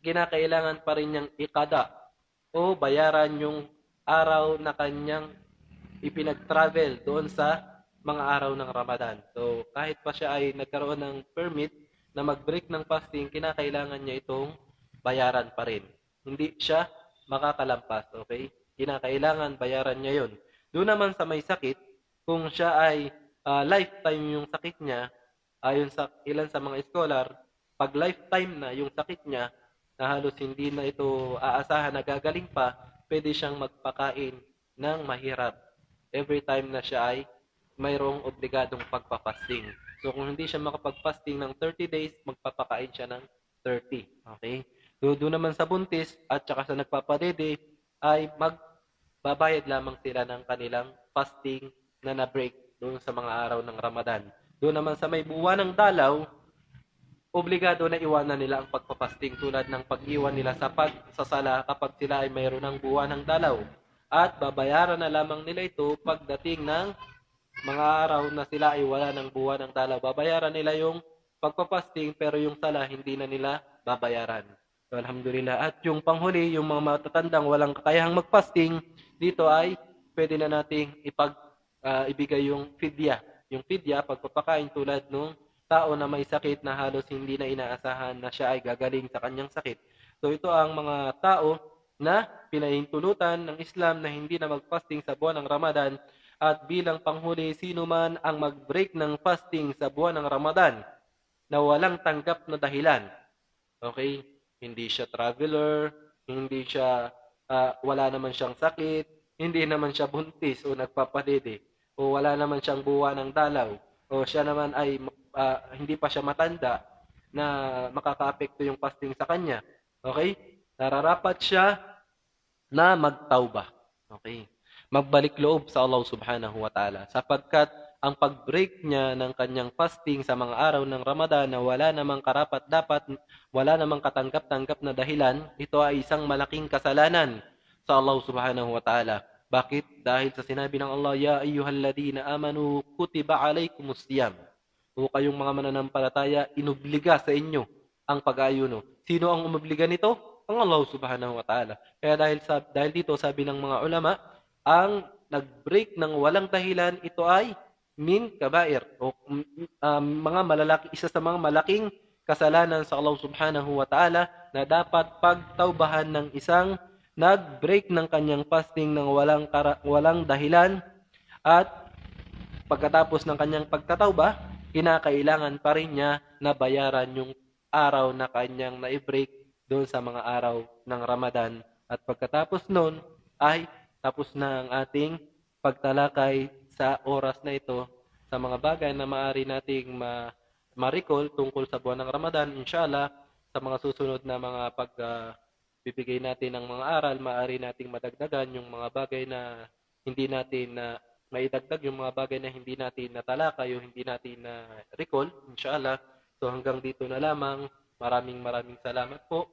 kinakailangan pa rin niyang ikada o bayaran yung araw na kanyang ipinag-travel doon sa mga araw ng Ramadan. So kahit pa siya ay nagkaroon ng permit na mag-break ng fasting, kinakailangan niya itong bayaran pa rin. Hindi siya makakalampas, okay? Kinakailangan bayaran niya yon. Doon naman sa may sakit, kung siya ay lifetime yung sakit niya, ayon sa ilan sa mga scholar, pag lifetime na yung sakit niya, na halos hindi na ito aasahan na gagaling pa, pwede siyang magpakain ng mahirap every time na siya ay mayroong obligadong pagpapasting. So kung hindi siya makapagpasting ng 30 days, magpapakain siya ng 30. Okay? Doon naman sa buntis at saka sa nagpapadede ay magbabayad lamang sila ng kanilang fasting na na-break doon sa mga araw ng Ramadan. Doon naman sa may buwan ng dalaw, obligado na iwanan nila ang pagpapasting tulad ng pag-iwan nila sa pagsasala kapag sila ay mayroon ng buwan ng dalaw. At babayaran na lamang nila ito pagdating ng mga araw na sila ay wala ng buwan ng dalaw. Babayaran nila yung pagpapasting pero yung sala hindi na nila babayaran. So, alhamdulillah. At yung panghuli, yung mga matatandang walang kakayahang magpasting, dito ay pwede na nating ibigay yung fidya. Yung fidya, pagpapakain tulad nung tao na may sakit na halos hindi na inaasahan na siya ay gagaling sa kanyang sakit. So ito ang mga tao na pinahintulutan ng Islam na hindi na mag-fasting sa buwan ng Ramadan at bilang panghuli sino man ang mag-break ng fasting sa buwan ng Ramadan na walang tanggap na dahilan. Okay? Hindi siya traveler, hindi siya wala naman siyang sakit, hindi naman siya buntis o nagpapadede, o wala naman siyang buwan ng dalaw, o siya naman ay hindi pa siya matanda na makakaapekto yung fasting sa kanya. Okay? Nararapat siya na magtauba. Okay? Magbalik loob sa Allah subhanahu wa ta'ala sapagkat ang pag-break niya ng kanyang fasting sa mga araw ng Ramadan na wala namang karapat-dapat, wala namang katanggap-tanggap na dahilan, ito ay isang malaking kasalanan sa Allah subhanahu wa ta'ala. Bakit? Dahil sa sinabi ng Allah, Ya ayyuhalladhina amanu kutiba alaykumus siyam. O kayong mga mananampalataya, inubliga sa inyo ang pag-ayuno. Sino ang umobliga nito? Ang Allah subhanahu wa ta'ala. Kaya dahil dito, sabi ng mga ulama, ang nag-break ng walang dahilan, ito ay min kabair. O isa sa mga malaking kasalanan sa Allah subhanahu wa ta'ala na dapat pagtaubahan ng isang nag-break ng kanyang fasting ng walang dahilan at pagkatapos ng kanyang pagtatauba, kinakailangan pa rin niya na bayaran yung araw na kanyang na-break doon sa mga araw ng Ramadan. At pagkatapos noon ay tapos na ang ating pagtalakay sa oras na ito sa mga bagay na maaari nating ma-recall tungkol sa buwan ng Ramadan. Inshallah, sa mga susunod na mga pagbibigay natin ng mga aral, maaari nating madagdagan yung mga bagay na hindi natin maidagdag yung mga bagay na hindi natin natalakay o hindi natin na recall, inshallah. So hanggang dito na lamang. Maraming salamat po.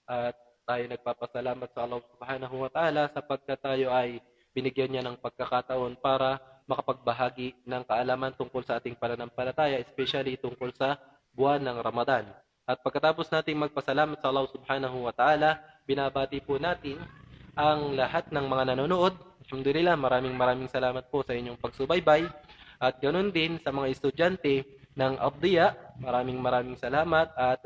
At tayo nagpapasalamat sa Allah subhanahu wa ta'ala sapagkat tayo ay binigyan niya ng pagkakataon para makapagbahagi ng kaalaman tungkol sa ating pananampalataya, especially tungkol sa buwan ng Ramadan. At pagkatapos nating magpasalamat sa Allah subhanahu wa ta'ala, binabati po natin ang lahat ng mga nanonood. Alhamdulillah, maraming salamat po sa inyong pagsubaybay. At ganoon din sa mga estudyante ng Abdiya, maraming salamat at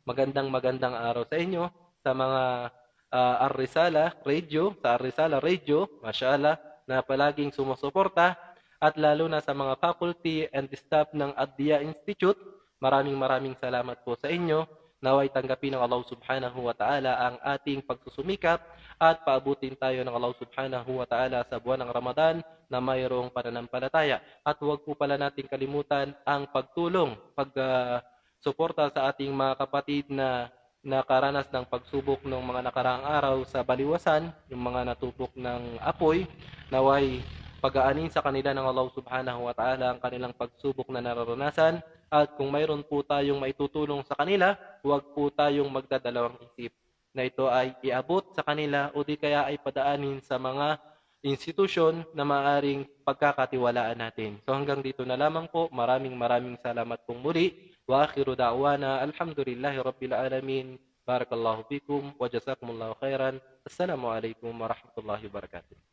magandang araw sa inyo. Sa mga Ar-Risala Radio, mashallah, na palaging sumusuporta at lalo na sa mga faculty and staff ng Abdiya Institute, maraming salamat po sa inyo. Naway tanggapin ng Allah subhanahu wa ta'ala ang ating pagsusumikap at paabutin tayo ng Allah subhanahu wa ta'ala sa buwan ng Ramadan na mayroong pananampalataya. At huwag po pala natin kalimutan ang pagtulong, pagsuporta sa ating mga kapatid na nakaranas ng pagsubok ng mga nakaraang araw sa baliwasan, yung mga natupok ng apoy, naway pag-aanin sa kanila ng Allah subhanahu wa ta'ala ang kanilang pagsubok na nararanasan. At kung mayroon po tayong maitutulong sa kanila, huwag po tayong magdadalawang isip na ito ay iabot sa kanila o di kaya ay padaanin sa mga institusyon na maaring pagkakatiwalaan natin. So hanggang dito na lamang po. Maraming salamat pong muli. Wa akhiru da'wana alhamdulillahi rabbil alamin. Barakallahu fikum wa jazakumullahu khairan. Assalamu alaikum warahmatullahi wabarakatuh.